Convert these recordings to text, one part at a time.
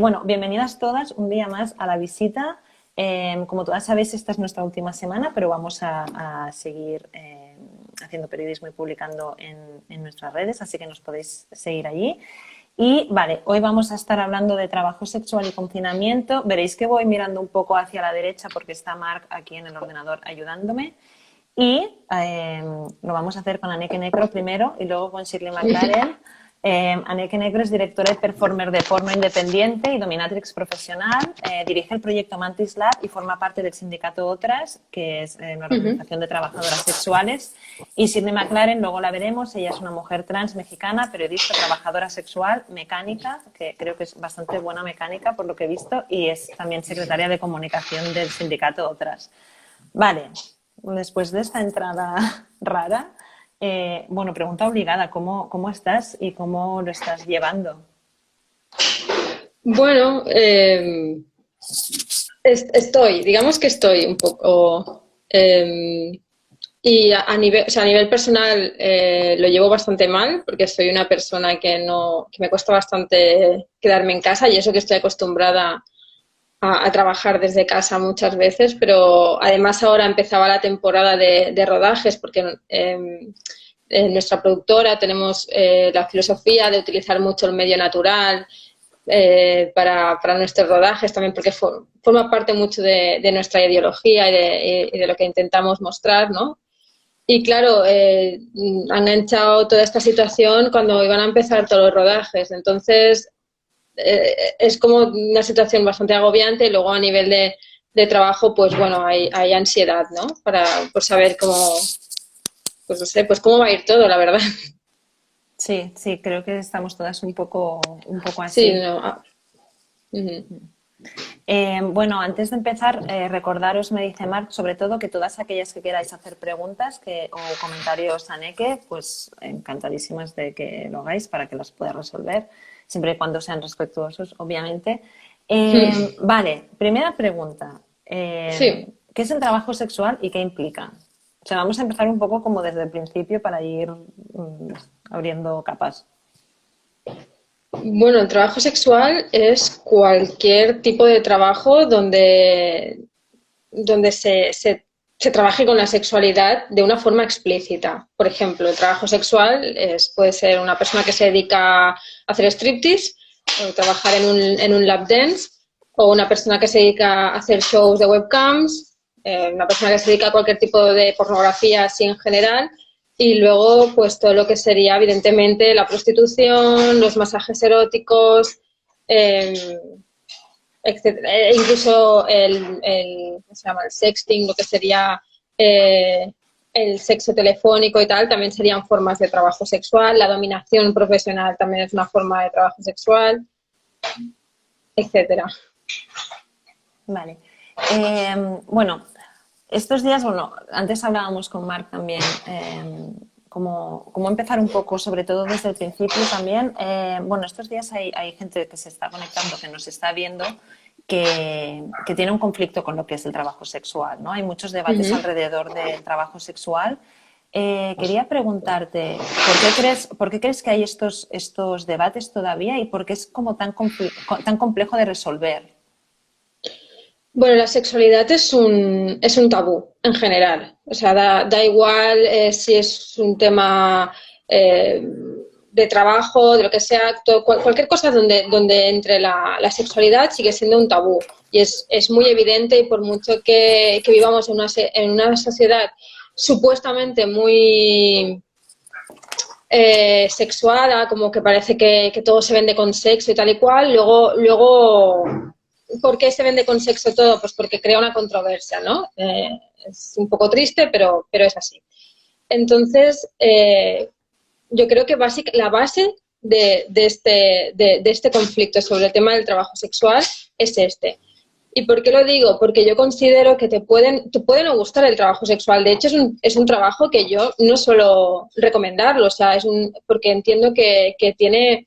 Bueno, bienvenidas todas un día más a la visita. Como todas sabéis, esta es nuestra última semana, pero vamos a seguir haciendo periodismo y publicando en nuestras redes, así que nos podéis seguir allí. Y vale, hoy vamos a estar hablando de trabajo sexual y confinamiento. Veréis que voy mirando un poco hacia la derecha porque está Marc aquí en el ordenador ayudándome. Y lo vamos a hacer con Anneke Necro primero y luego con Shirley McLaren. Anneke Necro es directora y performer de porno independiente y dominatrix profesional. Dirige el proyecto Mantis Lab y forma parte del sindicato Otras, que es una organización de trabajadoras sexuales. Y Shirley McLaren, luego la veremos, ella es una mujer trans mexicana, periodista, trabajadora sexual, mecánica, que creo que es bastante buena mecánica por lo que he visto, y es también secretaria de comunicación del sindicato Otras. Vale, después de esta entrada rara, bueno, pregunta obligada, ¿cómo estás y cómo lo estás llevando? Bueno, digamos que estoy un poco. Y a nivel, o sea, a nivel personal lo llevo bastante mal porque soy una persona que me cuesta bastante quedarme en casa y eso que estoy acostumbrada a trabajar desde casa muchas veces, pero además ahora empezaba la temporada de rodajes porque en nuestra productora tenemos la filosofía de utilizar mucho el medio natural para nuestros rodajes, también porque forma parte mucho de nuestra ideología y de lo que intentamos mostrar, ¿no? Y claro, han enganchado toda esta situación cuando iban a empezar todos los rodajes, entonces es como una situación bastante agobiante y luego a nivel de trabajo, pues bueno, hay ansiedad, ¿no? Por saber cómo, pues no sé, pues cómo va a ir todo, la verdad. Sí, sí, creo que estamos todas un poco Sí, así. no. Uh-huh. Bueno, antes de empezar, recordaros, me dice Marc, sobre todo que todas aquellas que queráis hacer preguntas o comentarios a Neke, pues encantadísimas de que lo hagáis para que las pueda resolver, siempre y cuando sean respetuosos, obviamente. Vale, primera pregunta. Sí. ¿Qué es el trabajo sexual y qué implica? O sea, vamos a empezar un poco como desde el principio para ir abriendo capas. Bueno, el trabajo sexual es cualquier tipo de trabajo donde se trabaje con la sexualidad de una forma explícita. Por ejemplo, el trabajo sexual puede ser una persona que se dedica a hacer striptease o trabajar en un lap dance, o una persona que se dedica a hacer shows de webcams, una persona que se dedica a cualquier tipo de pornografía así en general. Y luego, pues todo lo que sería, evidentemente, la prostitución, los masajes eróticos, eh, etcétera. Incluso ¿cómo se llama? El sexting, lo que sería el sexo telefónico y tal, también serían formas de trabajo sexual. La dominación profesional también es una forma de trabajo sexual, etcétera. Vale. Bueno, estos días, bueno, antes hablábamos con Marc también, cómo empezar un poco, sobre todo desde el principio también. Bueno, estos días hay gente que se está conectando, que nos está viendo, que tiene un conflicto con lo que es el trabajo sexual, ¿no? Hay muchos debates Uh-huh. alrededor del trabajo sexual. Quería preguntarte, ¿por qué crees que hay estos debates todavía y por qué es como tan complejo de resolver? Bueno, la sexualidad es un tabú en general. O sea, da igual si es un tema de trabajo, de lo que sea, cualquier cosa donde entre la sexualidad sigue siendo un tabú. Y es muy evidente, y por mucho que vivamos en una sociedad supuestamente muy sexuada, como que parece que todo se vende con sexo y tal y cual, luego ¿por qué se vende con sexo todo? Pues porque crea una controversia, ¿no? Es un poco triste, pero es así. Entonces, yo creo que la base de este conflicto sobre el tema del trabajo sexual es este. ¿Y por qué lo digo? Porque yo considero que te puede no gustar el trabajo sexual. De hecho, es un trabajo que yo no suelo recomendarlo, o sea, porque entiendo que tiene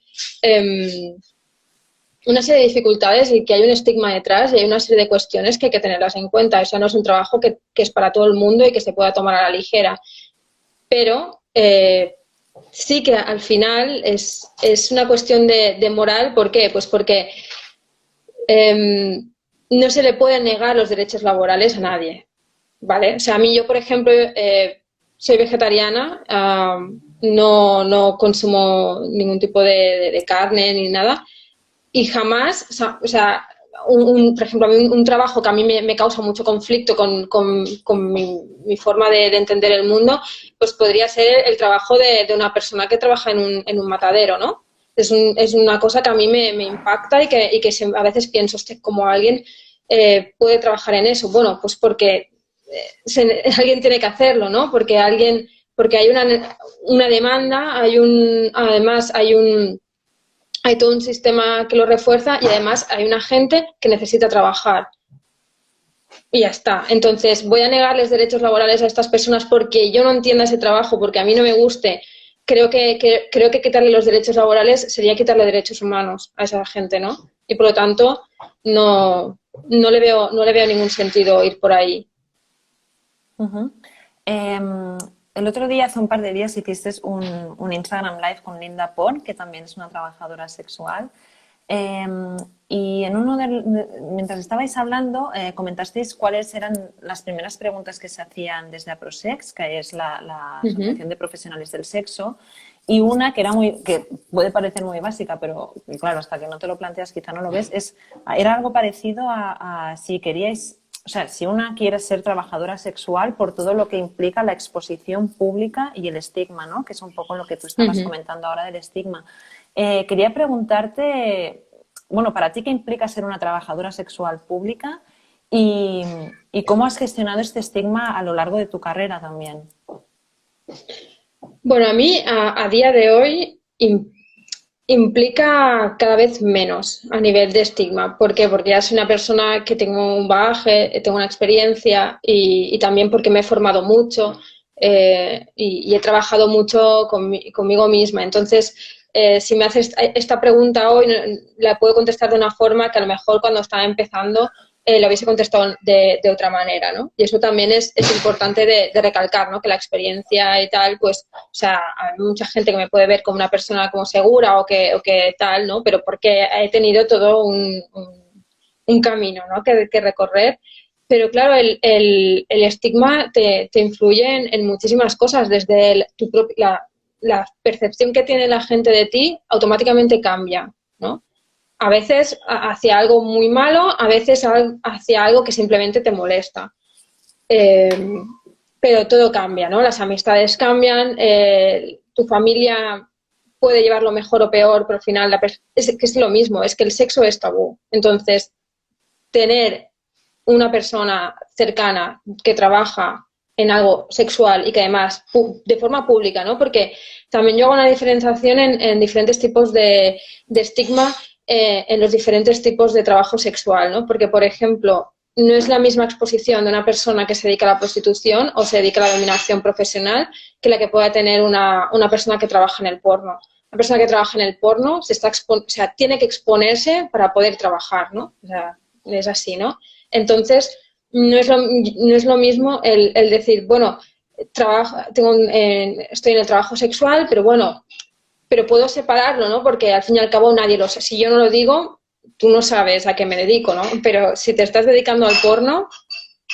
una serie de dificultades y que hay un estigma detrás y hay una serie de cuestiones que hay que tenerlas en cuenta. O sea, no es un trabajo que es para todo el mundo y que se pueda tomar a la ligera. Pero sí que al final es una cuestión de moral. ¿Por qué? Pues porque no se le pueden negar los derechos laborales a nadie, ¿vale? O sea, a mí yo, por ejemplo, soy vegetariana, no consumo ningún tipo de carne ni nada y jamás, o sea, por ejemplo, a mí un trabajo que a mí me causa mucho conflicto con mi forma de entender el mundo, pues podría ser el trabajo de una persona que trabaja en un matadero, ¿no? Es una cosa que a mí me impacta y que a veces pienso, cómo alguien puede trabajar en eso. Bueno, pues porque alguien tiene que hacerlo, ¿no? Porque hay una demanda, además hay todo un sistema que lo refuerza y además hay una gente que necesita trabajar. Y ya está. Entonces, voy a negarles derechos laborales a estas personas porque yo no entienda ese trabajo, porque a mí no me guste. Creo que quitarle los derechos laborales sería quitarle derechos humanos a esa gente, ¿no? Y por lo tanto, no le veo ningún sentido ir por ahí. Uh-huh. El otro día, hace un par de días, hiciste un Instagram Live con Linda Pon, que también es una trabajadora sexual. Y mientras estabais hablando, comentasteis cuáles eran las primeras preguntas que se hacían desde APROSEX, que es la Asociación de Profesionales del Sexo, y una que puede parecer muy básica, pero claro, hasta que no te lo planteas quizá no lo ves, era algo parecido a si queríais, o sea, si una quiere ser trabajadora sexual por todo lo que implica la exposición pública y el estigma, ¿no? Que es un poco lo que tú estabas comentando ahora del estigma. Quería preguntarte, bueno, para ti, ¿qué implica ser una trabajadora sexual pública? Y cómo has gestionado este estigma a lo largo de tu carrera también. Bueno, a mí, a día de hoy, implica cada vez menos a nivel de estigma. ¿Por qué? Porque ya soy una persona que tengo un bagaje, tengo una experiencia y también porque me he formado mucho y he trabajado mucho conmigo misma. Entonces, si me haces esta pregunta hoy, la puedo contestar de una forma que a lo mejor cuando estaba empezando lo hubiese contestado de otra manera, ¿no? Y eso también es importante de recalcar, ¿no? Que la experiencia y tal, pues, o sea, hay mucha gente que me puede ver como una persona como segura o que tal, ¿no? Pero porque he tenido todo un camino, ¿no? que recorrer. Pero claro, el estigma te influye en muchísimas cosas, desde la percepción que tiene la gente de ti automáticamente cambia, ¿no? A veces hacia algo muy malo, a veces hacia algo que simplemente te molesta. Pero todo cambia, ¿no? Las amistades cambian, tu familia puede llevarlo mejor o peor, pero al final es lo mismo, es que el sexo es tabú. Entonces, tener una persona cercana que trabaja en algo sexual y que además de forma pública, ¿no? Porque también yo hago una diferenciación en diferentes tipos de estigma en los diferentes tipos de trabajo sexual, ¿no? Porque, por ejemplo, no es la misma exposición de una persona que se dedica a la prostitución o se dedica a la dominación profesional que la que pueda tener una persona que trabaja en el porno. Una persona que trabaja en el porno tiene que exponerse para poder trabajar, ¿no? O sea, es así, ¿no? Entonces, no es lo mismo el decir, bueno, estoy en el trabajo sexual, pero bueno, pero puedo separarlo, ¿no? Porque al fin y al cabo nadie lo sabe. Si yo no lo digo, tú no sabes a qué me dedico, ¿no? Pero si te estás dedicando al porno,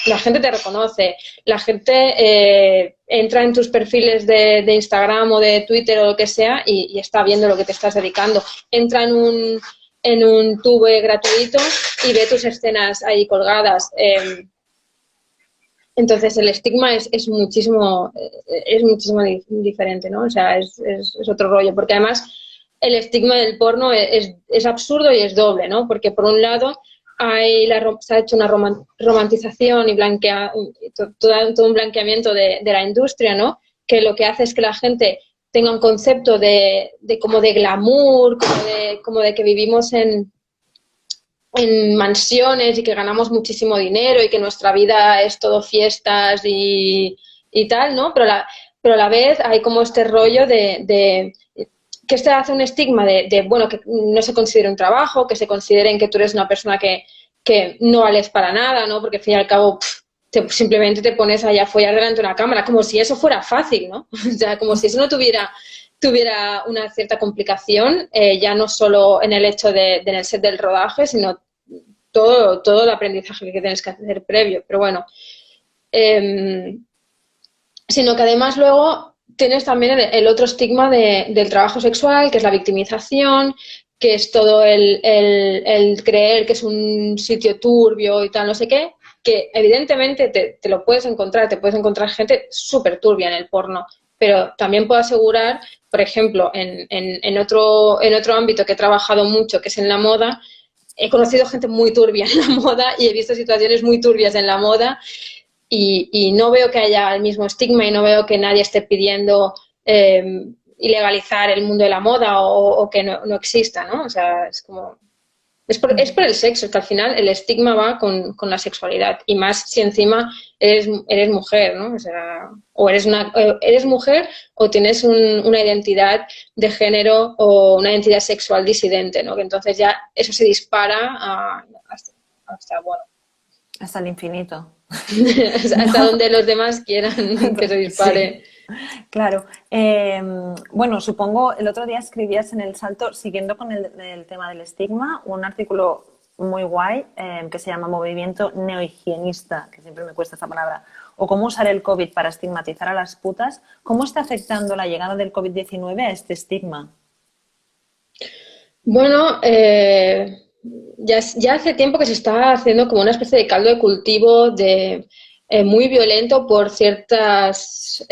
la gente te reconoce, la gente entra en tus perfiles de Instagram o de Twitter o lo que sea y está viendo lo que te estás dedicando. Entra en un tubo gratuito y ve tus escenas ahí colgadas. Entonces el estigma es muchísimo diferente, ¿no? O sea, es otro rollo, porque además el estigma del porno es absurdo y es doble, ¿no? Porque por un lado se ha hecho una romantización y todo un blanqueamiento de la industria, ¿no? Que lo que hace es que la gente tenga un concepto de como de glamour, como de que vivimos en mansiones y que ganamos muchísimo dinero y que nuestra vida es todo fiestas y tal, ¿no? Pero a la vez hay como este rollo que este hace un estigma bueno, que no se considere un trabajo, que se consideren que tú eres una persona que no vales para nada, ¿no? Porque al fin y al cabo simplemente te pones allá a follar delante de una cámara, como si eso fuera fácil, ¿no? O sea, como si eso no tuviera una cierta complicación, ya no solo en el hecho en el set del rodaje, sino todo el aprendizaje que tienes que hacer previo, pero bueno. Sino que además luego tienes también el otro estigma del trabajo sexual, que es la victimización, que es todo el creer que es un sitio turbio y tal, no sé qué, que evidentemente te lo puedes encontrar, te puedes encontrar gente súper turbia en el porno, pero también puedo asegurar, por ejemplo, en otro ámbito que he trabajado mucho, que es en la moda, he conocido gente muy turbia en la moda y he visto situaciones muy turbias en la moda y no veo que haya el mismo estigma y no veo que nadie esté pidiendo ilegalizar el mundo de la moda o que no exista, ¿no? O sea, es como... Es por el sexo, es que al final el estigma va con la sexualidad y más si encima eres mujer, ¿no? O sea, o eres mujer o tienes una identidad de género o una identidad sexual disidente, ¿no? Que entonces ya eso se dispara bueno, hasta el infinito. hasta donde los demás quieran que se dispare. Sí. Claro. Bueno, supongo, el otro día escribías en El Salto, siguiendo con el tema del estigma, un artículo muy guay que se llama Movimiento Neohigienista, que siempre me cuesta esta palabra, o cómo usar el COVID para estigmatizar a las putas. ¿Cómo está afectando la llegada del COVID-19 a este estigma? Bueno, ya hace tiempo que se está haciendo como una especie de caldo de cultivo muy violento por ciertas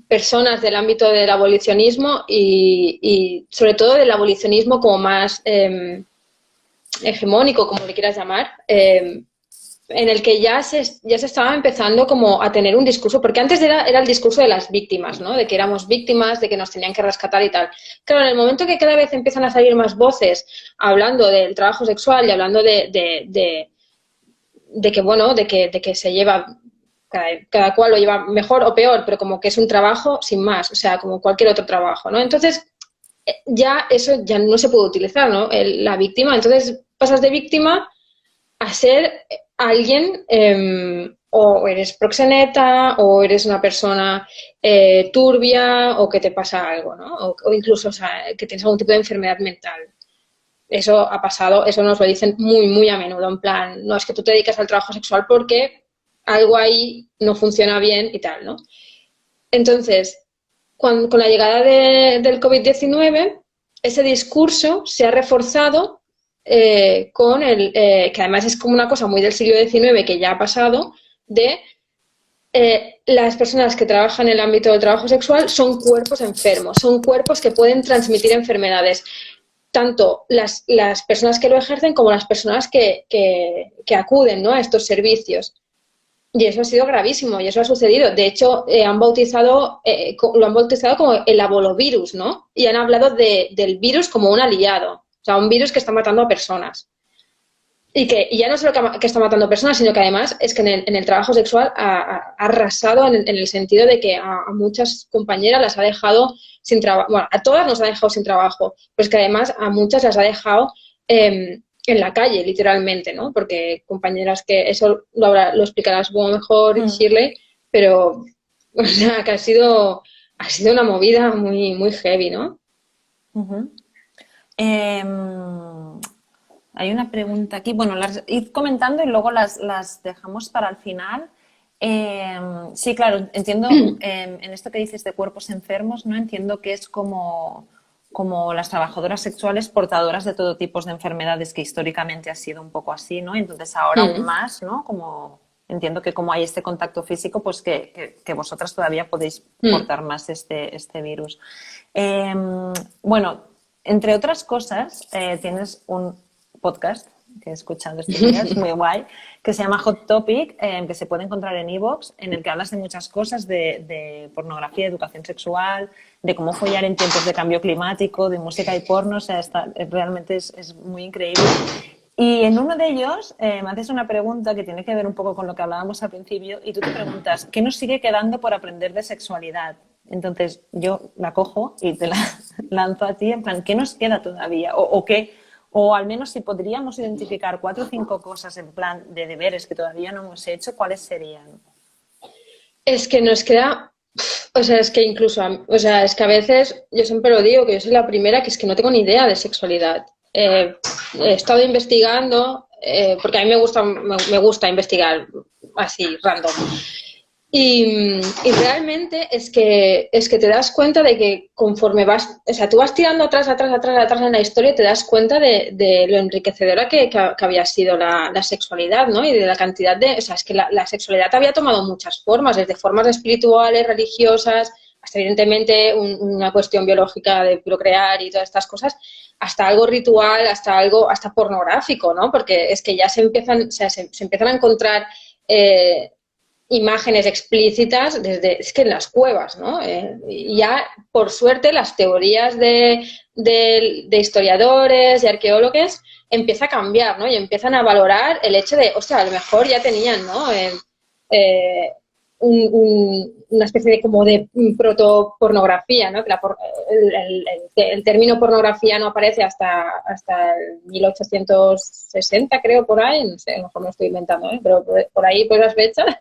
personas del ámbito del abolicionismo y sobre todo del abolicionismo como más hegemónico, como le quieras llamar, en el que ya se estaba empezando como a tener un discurso, porque antes era el discurso de las víctimas, ¿no? De que éramos víctimas, de que nos tenían que rescatar y tal. Claro, en el momento que cada vez empiezan a salir más voces hablando del trabajo sexual y hablando de que, bueno, de que se lleva, cada cual lo lleva mejor o peor, pero como que es un trabajo sin más, o sea, como cualquier otro trabajo, ¿no? Entonces, ya eso ya no se puede utilizar, ¿no? La víctima, entonces pasas de víctima a ser alguien, o eres proxeneta, o eres una persona turbia, o que te pasa algo, ¿no? O incluso, o sea, que tienes algún tipo de enfermedad mental. Eso ha pasado, eso nos lo dicen muy, muy a menudo, en plan, no es que tú te dedicas al trabajo sexual porque algo ahí no funciona bien y tal, ¿no? Entonces, con la llegada del COVID-19, ese discurso se ha reforzado que además es como una cosa muy del siglo XIX que ya ha pasado, de las personas que trabajan en el ámbito del trabajo sexual son cuerpos enfermos, son cuerpos que pueden transmitir enfermedades. Tanto las personas que lo ejercen como las personas que acuden, ¿no?, a estos servicios. Y eso ha sido gravísimo y eso ha sucedido. De hecho, lo han bautizado como el abolovirus, ¿no? Y han hablado del virus como un aliado, o sea, un virus que está matando a personas. Y ya no solo que está matando personas, sino que además es que en el trabajo sexual ha arrasado en el sentido de que a muchas compañeras las ha dejado sin trabajo. Bueno, a todas nos ha dejado sin trabajo, pero es que además a muchas las ha dejado en la calle, literalmente, ¿no? Porque compañeras que eso lo explicarás un poco mejor, Shirley, pero o sea, que ha sido una movida muy, muy heavy, ¿no? Uh-huh. Hay una pregunta aquí. Bueno, las id comentando y luego las dejamos para el final. Sí, claro, entiendo en esto que dices de cuerpos enfermos, ¿no? Entiendo que es como las trabajadoras sexuales portadoras de todo tipo de enfermedades, que históricamente ha sido un poco así, ¿no? Entonces ahora aún más, ¿no? Como entiendo que como hay este contacto físico, pues que vosotras todavía podéis portar más este virus. Bueno, entre otras cosas, tienes un podcast que he escuchado estos días, muy guay, que se llama Hot Topic, que se puede encontrar en iVoox, en el que hablas de muchas cosas, de pornografía, educación sexual, de cómo follar en tiempos de cambio climático, de música y porno, o sea, realmente es muy increíble. Y en uno de ellos me haces una pregunta que tiene que ver un poco con lo que hablábamos al principio, y tú te preguntas, ¿qué nos sigue quedando por aprender de sexualidad? Entonces yo la cojo y te la lanzo a ti, en plan, ¿qué nos queda todavía? O al menos si podríamos identificar 4 o 5 cosas en plan de deberes que todavía no hemos hecho, ¿cuáles serían? Es que nos queda, o sea, es que incluso, o sea, es que a veces, yo siempre lo digo, que yo soy la primera que es que no tengo ni idea de sexualidad. he estado investigando, porque a mí me gusta investigar así, random. Y realmente es que te das cuenta de que conforme vas, o sea, tú vas tirando atrás en la historia y te das cuenta de lo enriquecedora que había sido la sexualidad, ¿no? Y de la cantidad o sea, es que la sexualidad había tomado muchas formas, desde formas espirituales, religiosas, hasta evidentemente una cuestión biológica de procrear y todas estas cosas, hasta algo ritual, hasta pornográfico, ¿no? Porque es que ya se empiezan a encontrar imágenes explícitas es que en las cuevas, ¿no? Y ya, por suerte, las teorías de historiadores y arqueólogos empieza a cambiar, ¿no? Y empiezan a valorar el hecho de, o sea, a lo mejor ya tenían, ¿no? Una especie de como de protopornografía, ¿no? El término pornografía no aparece hasta el 1860, creo, por ahí, no sé, a lo mejor me estoy inventando, pero por ahí, por las fechas,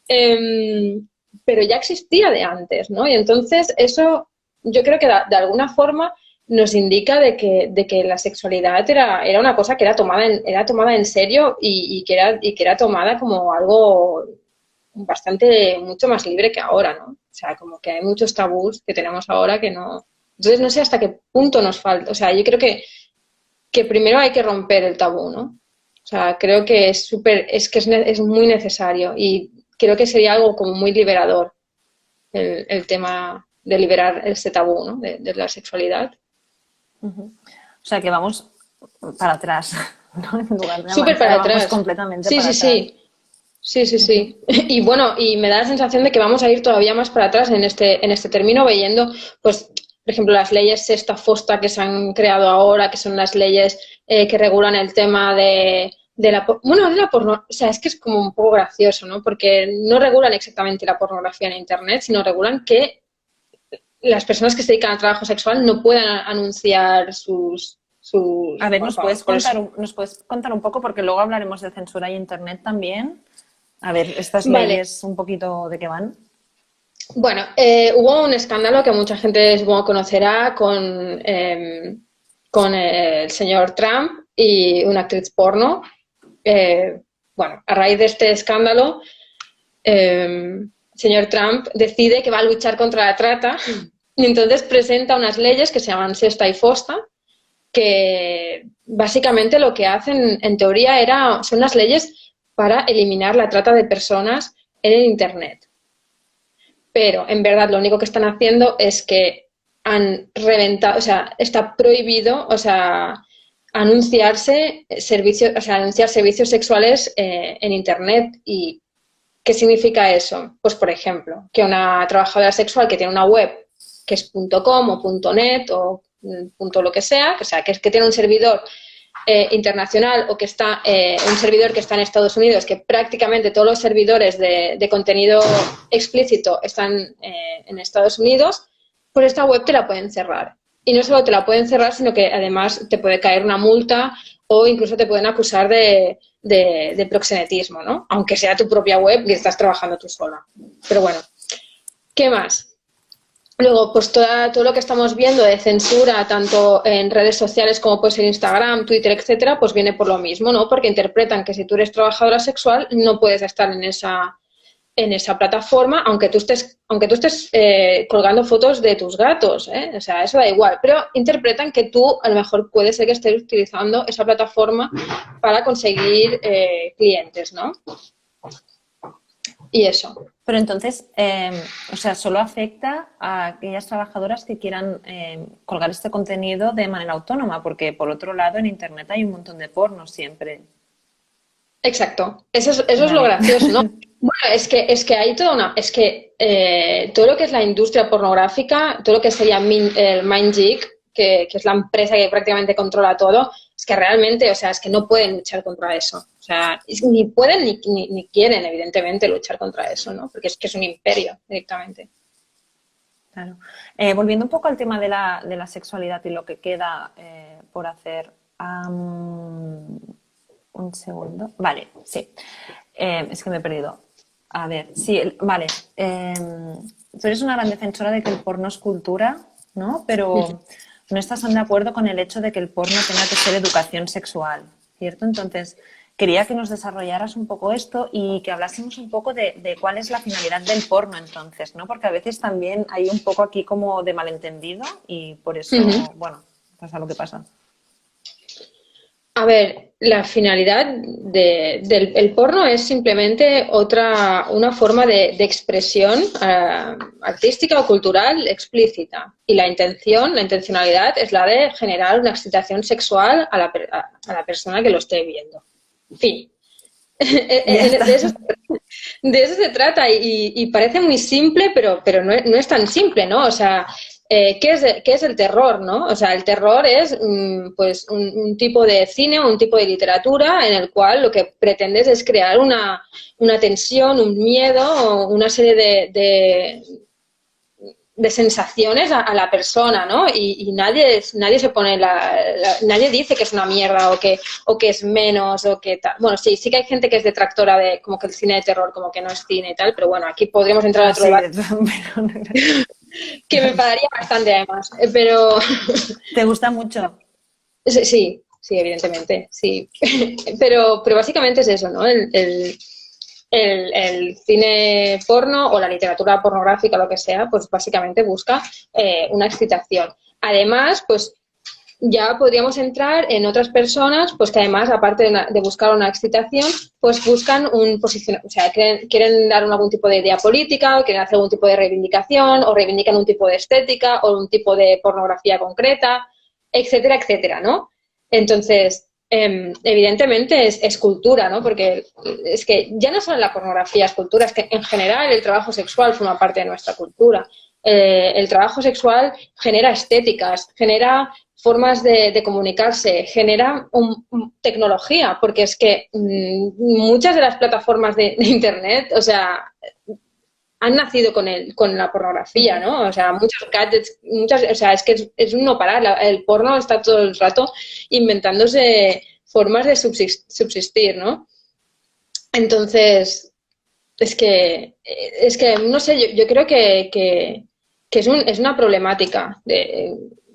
pero ya existía de antes, ¿no? Y entonces eso yo creo que de alguna forma nos indica de que la sexualidad era una cosa que era tomada en serio y que era tomada como algo mucho más libre que ahora, ¿no? O sea, como que hay muchos tabús que tenemos ahora que no... Entonces no sé hasta qué punto nos falta. O sea, yo creo que primero hay que romper el tabú, ¿no? O sea, creo que es muy necesario y creo que sería algo como muy liberador el tema de liberar ese tabú, ¿no? De la sexualidad. O sea, que vamos para atrás, ¿no? En lugar de súper avanzar, para vamos atrás. completamente Sí, para sí, atrás. sí. Sí, sí, sí. Y bueno, y me da la sensación de que vamos a ir todavía más para atrás en este término, viendo, pues, por ejemplo, las leyes sexta fosta que se han creado ahora, que son las leyes que regulan el tema de la porno. O sea, es que es como un poco gracioso, ¿no? Porque no regulan exactamente la pornografía en Internet, sino regulan que las personas que se dedican al trabajo sexual no puedan anunciar sus... A ver, bueno, ¿nos puedes contar un poco? Porque luego hablaremos de censura y Internet también. A ver, estas Vale. leyes un poquito de qué van. Bueno, hubo un escándalo que mucha gente supongo conocerá con el señor Trump y una actriz porno. Bueno, a raíz de este escándalo, el señor Trump decide que va a luchar contra la trata y entonces presenta unas leyes que se llaman sexta y fosta, que básicamente lo que hacen en teoría son las leyes para eliminar la trata de personas en el Internet. Pero en verdad lo único que están haciendo es que han reventado, o sea, está prohibido, o sea, anunciar servicios sexuales en Internet. ¿Y qué significa eso? Pues, por ejemplo, que una trabajadora sexual que tiene una web que es .com o .net o lo que sea, que tiene un servidor internacional o que está un servidor que está en Estados Unidos, que prácticamente todos los servidores de contenido explícito están en Estados Unidos, pues esta web te la pueden cerrar. Y no solo te la pueden cerrar, sino que además te puede caer una multa o incluso te pueden acusar de proxenetismo, ¿no? Aunque sea tu propia web y estás trabajando tú sola. Pero bueno, ¿qué más? Luego, pues todo lo que estamos viendo de censura, tanto en redes sociales como puede ser Instagram, Twitter, etcétera, pues viene por lo mismo, ¿no? Porque interpretan que si tú eres trabajadora sexual no puedes estar en esa plataforma, aunque tú estés colgando fotos de tus gatos, ¿eh? O sea, eso da igual. Pero interpretan que tú a lo mejor puede ser que estés utilizando esa plataforma para conseguir clientes, ¿no? Y eso. Pero entonces, o sea, solo afecta a aquellas trabajadoras que quieran colgar este contenido de manera autónoma, porque por otro lado en Internet hay un montón de porno siempre. Exacto. Eso es Vale. lo gracioso, ¿no? Bueno, es que hay todo lo que es la industria pornográfica, todo lo que sería el MindGeek, que es la empresa que prácticamente controla todo, es que realmente, o sea, es que no pueden luchar contra eso. O sea, ni pueden ni quieren, evidentemente, luchar contra eso, ¿no? Porque es que es un imperio directamente. Claro. Volviendo un poco al tema de la sexualidad y lo que queda por hacer. Un segundo. Vale, sí. Es que me he perdido. A ver, sí, vale. Tú eres una gran defensora de que el porno es cultura, ¿no? Pero no estás tan de acuerdo con el hecho de que el porno tenga que ser educación sexual, ¿cierto? Entonces, quería que nos desarrollaras un poco esto y que hablásemos un poco de cuál es la finalidad del porno entonces, ¿no? Porque a veces también hay un poco aquí como de malentendido y por eso, bueno, pasa lo que pasa. A ver, la finalidad del el porno es simplemente una forma de expresión artística o cultural explícita. Y la intencionalidad es la de generar una excitación sexual a la persona que lo esté viendo. En fin, de eso se trata y parece muy simple, pero no es tan simple, ¿no? O sea, ¿qué es el terror, no? O sea, el terror es pues un tipo de cine o un tipo de literatura en el cual lo que pretendes es crear una tensión, un miedo o una serie de sensaciones a la persona, ¿no? Y nadie se pone nadie dice que es una mierda o que es menos o que tal. Bueno, sí que hay gente que es detractora de como que el cine de terror como que no es cine y tal, pero bueno, aquí podríamos entrar a otro debate que me enfadaría bastante además, pero... ¿Te gusta mucho? Sí, evidentemente, sí. Pero básicamente es eso, ¿no? El cine porno o la literatura pornográfica, lo que sea, pues básicamente busca una excitación. Además, pues ya podríamos entrar en otras personas, pues que además, aparte de buscar una excitación, pues buscan un posicionamiento, o sea, quieren dar algún tipo de idea política, o quieren hacer algún tipo de reivindicación, o reivindican un tipo de estética, o un tipo de pornografía concreta, etcétera, etcétera, ¿no? Entonces, evidentemente es cultura, ¿no? Porque es que ya no solo la pornografía es cultura, es que en general el trabajo sexual forma parte de nuestra cultura. El trabajo sexual genera estéticas, genera formas de comunicarse, genera tecnología, porque es que muchas de las plataformas de Internet, o sea, han nacido con la pornografía, ¿no? O sea, muchos gadgets, o sea, es que es un no parar. El porno está todo el rato inventándose formas de subsistir, ¿no? Entonces, es que no sé, yo creo que es una problemática de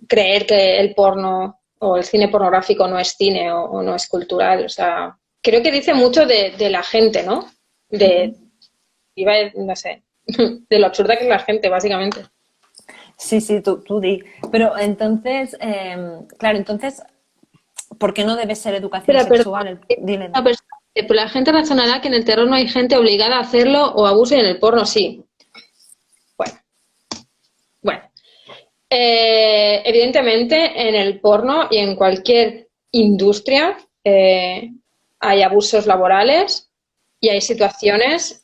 creer que el porno o el cine pornográfico no es cine o no es cultural. O sea, creo que dice mucho de la gente, ¿no? No sé, de lo absurda que es la gente, básicamente. Sí, tú di. Pero entonces, claro, entonces, ¿por qué no debe ser educación sexual? Dile. Pero la gente razonará que en el terror no hay gente obligada a hacerlo o abuso y en el porno sí. Bueno. Evidentemente, en el porno y en cualquier industria hay abusos laborales y hay situaciones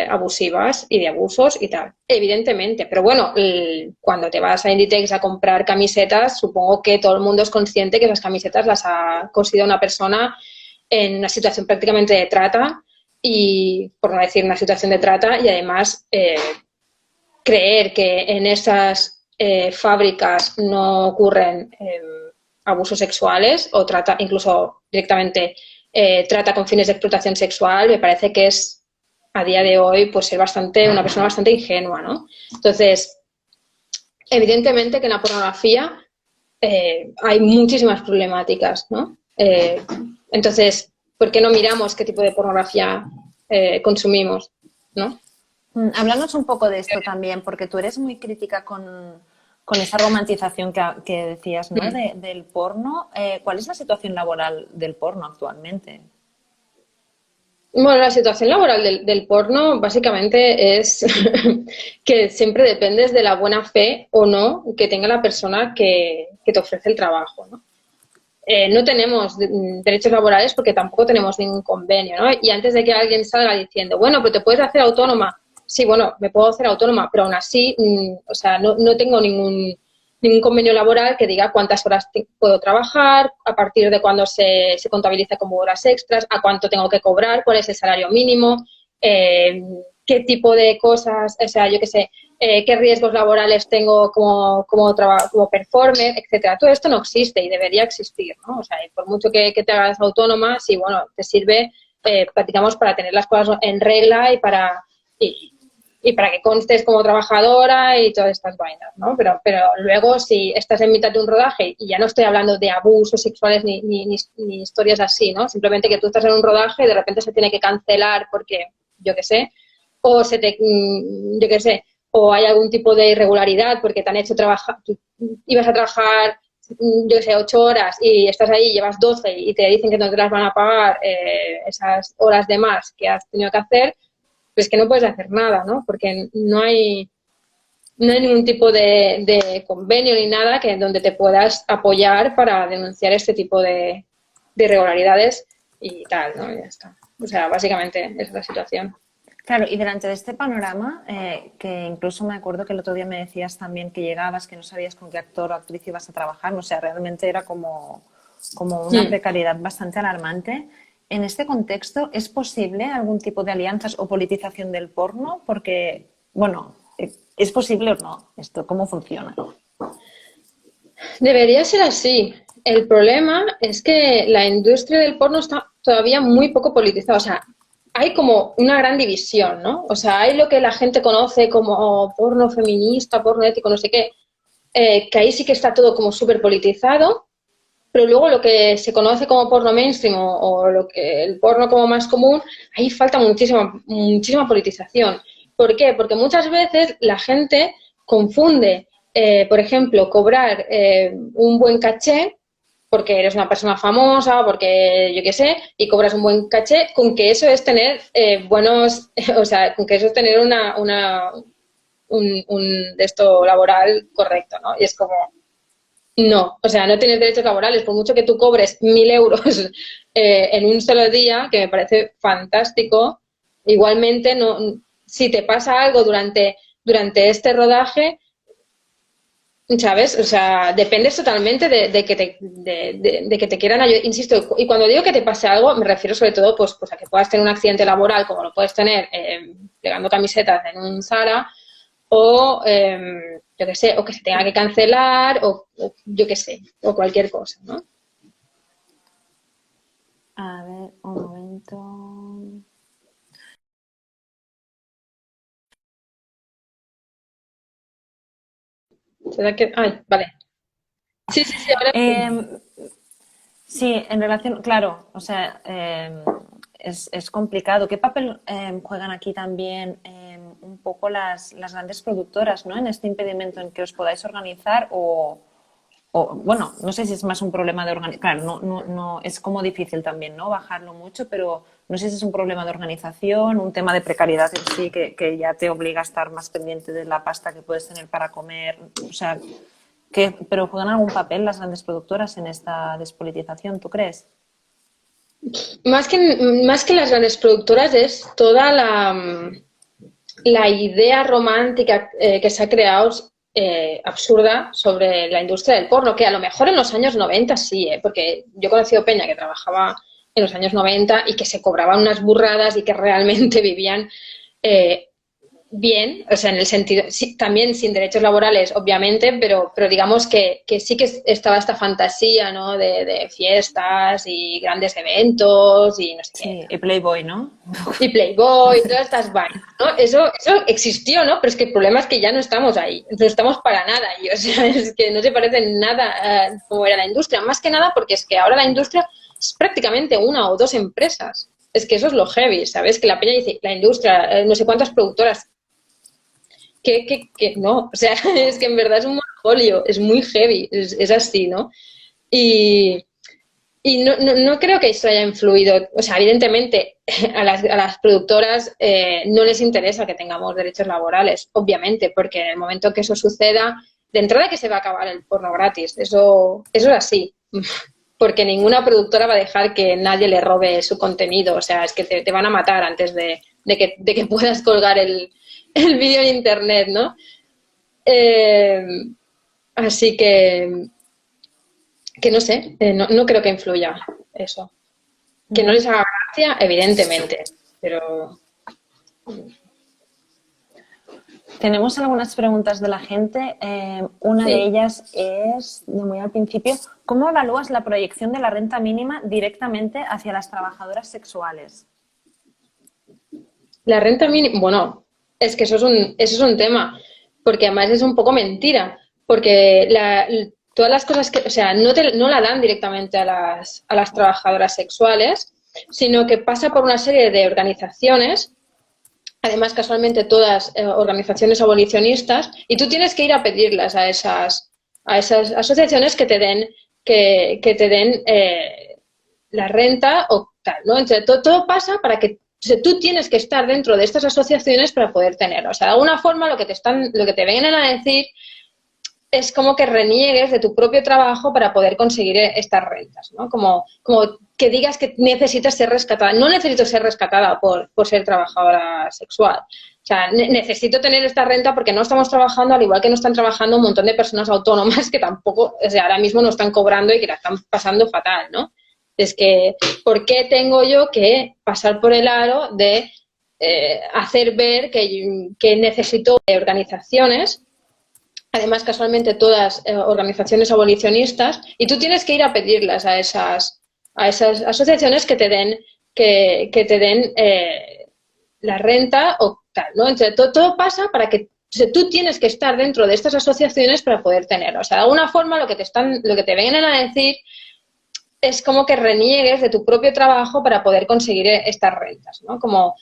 abusivas y de abusos y tal. Evidentemente, pero bueno, cuando te vas a Inditex a comprar camisetas, supongo que todo el mundo es consciente que esas camisetas las ha cosido una persona en una situación prácticamente de trata y, por no decir una situación de trata, y además creer que en esas fábricas no ocurren abusos sexuales o trata, incluso directamente trata con fines de explotación sexual, me parece que es a día de hoy pues ser una persona bastante ingenua, ¿no? Entonces, evidentemente que en la pornografía hay muchísimas problemáticas, ¿no? Entonces, ¿por qué no miramos qué tipo de pornografía consumimos, ¿no? Háblanos un poco de esto también, porque tú eres muy crítica con esa romantización que decías, ¿no? Del porno. ¿Cuál es la situación laboral del porno actualmente? Bueno, la situación laboral del porno básicamente es que siempre dependes de la buena fe o no que tenga la persona que te ofrece el trabajo, ¿no? No tenemos derechos laborales porque tampoco tenemos ningún convenio, ¿no? Y antes de que alguien salga diciendo, bueno, pero te puedes hacer autónoma. Sí, bueno, me puedo hacer autónoma, pero aún así, o sea, no tengo ningún convenio laboral que diga cuántas horas puedo trabajar, a partir de cuándo se contabiliza como horas extras, a cuánto tengo que cobrar, cuál es el salario mínimo, qué tipo de cosas, o sea, yo qué sé, qué riesgos laborales tengo como performer, etcétera. Todo esto no existe y debería existir, ¿no? O sea, y por mucho que te hagas autónoma, sí, bueno, te sirve, digamos, para tener las cosas en regla y para... y para que constes como trabajadora y todas estas vainas, ¿no? Pero luego si estás en mitad de un rodaje, y ya no estoy hablando de abusos sexuales ni historias así, ¿no? Simplemente que tú estás en un rodaje y de repente se tiene que cancelar porque, yo qué sé, o yo qué sé, o hay algún tipo de irregularidad porque te han hecho trabajar, ibas a trabajar, yo qué sé, 8 horas y estás ahí, llevas 12 y te dicen que no te las van a pagar esas horas de más que has tenido que hacer, pues que no puedes hacer nada, ¿no? Porque no hay ningún tipo de convenio ni nada que donde te puedas apoyar para denunciar este tipo de irregularidades y tal, ¿no? Y ya está. O sea, básicamente esa es la situación. Claro, y delante de este panorama, que incluso me acuerdo que el otro día me decías también que llegabas, que no sabías con qué actor o actriz ibas a trabajar, o sea, realmente era como una precariedad bastante alarmante. En este contexto, ¿es posible algún tipo de alianzas o politización del porno? Porque, bueno, ¿es posible o no? ¿Esto cómo funciona? Debería ser así. El problema es que la industria del porno está todavía muy poco politizada. O sea, hay como una gran división, ¿no? O sea, hay lo que la gente conoce como porno feminista, porno ético, no sé qué, que ahí sí que está todo como súper politizado, pero luego lo que se conoce como porno mainstream o lo que el porno como más común, ahí falta muchísima politización. ¿Por qué? Porque muchas veces la gente confunde, por ejemplo, cobrar un buen caché porque eres una persona famosa, porque yo qué sé, y cobras un buen caché, con que eso es tener buenos, o sea, con que eso es tener un de esto laboral correcto, ¿no? Y es como, no, o sea, no tienes derechos laborales, por mucho que tú cobres 1.000 euros en un solo día, que me parece fantástico, igualmente no, si te pasa algo durante este rodaje, ¿sabes? O sea, dependes totalmente de que te quieran ayudar. Insisto, y cuando digo que te pase algo, me refiero sobre todo pues a que puedas tener un accidente laboral, como lo puedes tener pegando camisetas en un Zara, o yo qué sé, o que se tenga que cancelar, o yo qué sé, o cualquier cosa, ¿no? A ver, un momento. ¿Será que? Ay, vale. Sí, sí, sí, ahora sí. Eh, sí, en relación, claro, o sea, es complicado. ¿Qué papel juegan aquí también un poco las grandes productoras, ¿no? En este impedimento en que os podáis organizar bueno, no sé si es más un problema de organización, claro, no, es como difícil también, ¿no? Bajarlo mucho, pero no sé si es un problema de organización, un tema de precariedad en sí, que ya te obliga a estar más pendiente de la pasta que puedes tener para comer, o sea, pero ¿juegan algún papel las grandes productoras en esta despolitización, tú crees? Más que las grandes productoras es toda la idea romántica que se ha creado absurda sobre la industria del porno, que a lo mejor en los años 90 sí, porque yo he conocido Peña que trabajaba en los años 90 y que se cobraban unas burradas y que realmente vivían eh, bien, o sea, en el sentido, sí, también sin derechos laborales, obviamente, pero digamos que sí que estaba esta fantasía, ¿no? De fiestas y grandes eventos y no sé qué. Sí, y Playboy, ¿no? Y Playboy, y todas estas vainas, ¿no? Eso existió, ¿no? Pero es que el problema es que ya no estamos ahí, no estamos para nada ahí, o sea, es que no se parece en nada a cómo era la industria, más que nada porque es que ahora la industria es prácticamente una o dos empresas. Es que eso es lo heavy, ¿sabes? Que la peña dice, la industria, no sé cuántas productoras, que no, o sea, es que en verdad es un monopolio, es muy heavy, es así, ¿no? Y, y no creo que eso haya influido, o sea, evidentemente a las productoras no les interesa que tengamos derechos laborales, obviamente, porque en el momento que eso suceda, de entrada que se va a acabar el porno gratis, eso es así, porque ninguna productora va a dejar que nadie le robe su contenido, o sea, es que te van a matar antes de que puedas colgar el vídeo en internet, ¿no? Eh, así que no sé, no creo que influya eso. Que no les haga gracia, evidentemente, pero Tenemos algunas preguntas de la gente. Una de sí. ellas es, de muy al principio, ¿cómo evalúas la proyección de la renta mínima directamente hacia las trabajadoras sexuales? La renta mínima, bueno, Es que eso es un tema, porque además es un poco mentira, porque todas las cosas que, o sea, no la dan directamente a las trabajadoras sexuales, sino que pasa por una serie de organizaciones, además casualmente todas organizaciones abolicionistas, y tú tienes que ir a pedirlas a esas asociaciones que te den la renta o tal, ¿no? Entonces, todo pasa para que, o sea, tú tienes que estar dentro de estas asociaciones para poder tenerlo. O sea, de alguna forma lo que te vienen a decir es como que reniegues de tu propio trabajo para poder conseguir estas rentas, ¿no? Como que digas que necesitas ser rescatada. No necesito ser rescatada por ser trabajadora sexual. O sea, necesito tener esta renta porque no estamos trabajando, al igual que no están trabajando un montón de personas autónomas que tampoco, o sea, ahora mismo no están cobrando y que la están pasando fatal, ¿no? Es que, ¿por qué tengo yo que pasar por el aro de hacer ver que necesito organizaciones, además casualmente todas organizaciones abolicionistas, y tú tienes que ir a pedirlas a esas asociaciones que te den la renta o tal, ¿no? Entonces, todo pasa para que, o sea, tú tienes que estar dentro de estas asociaciones para poder tenerlo. O sea, de alguna forma lo que te vienen a decir es como que reniegues de tu propio trabajo para poder conseguir estas rentas, ¿no? Como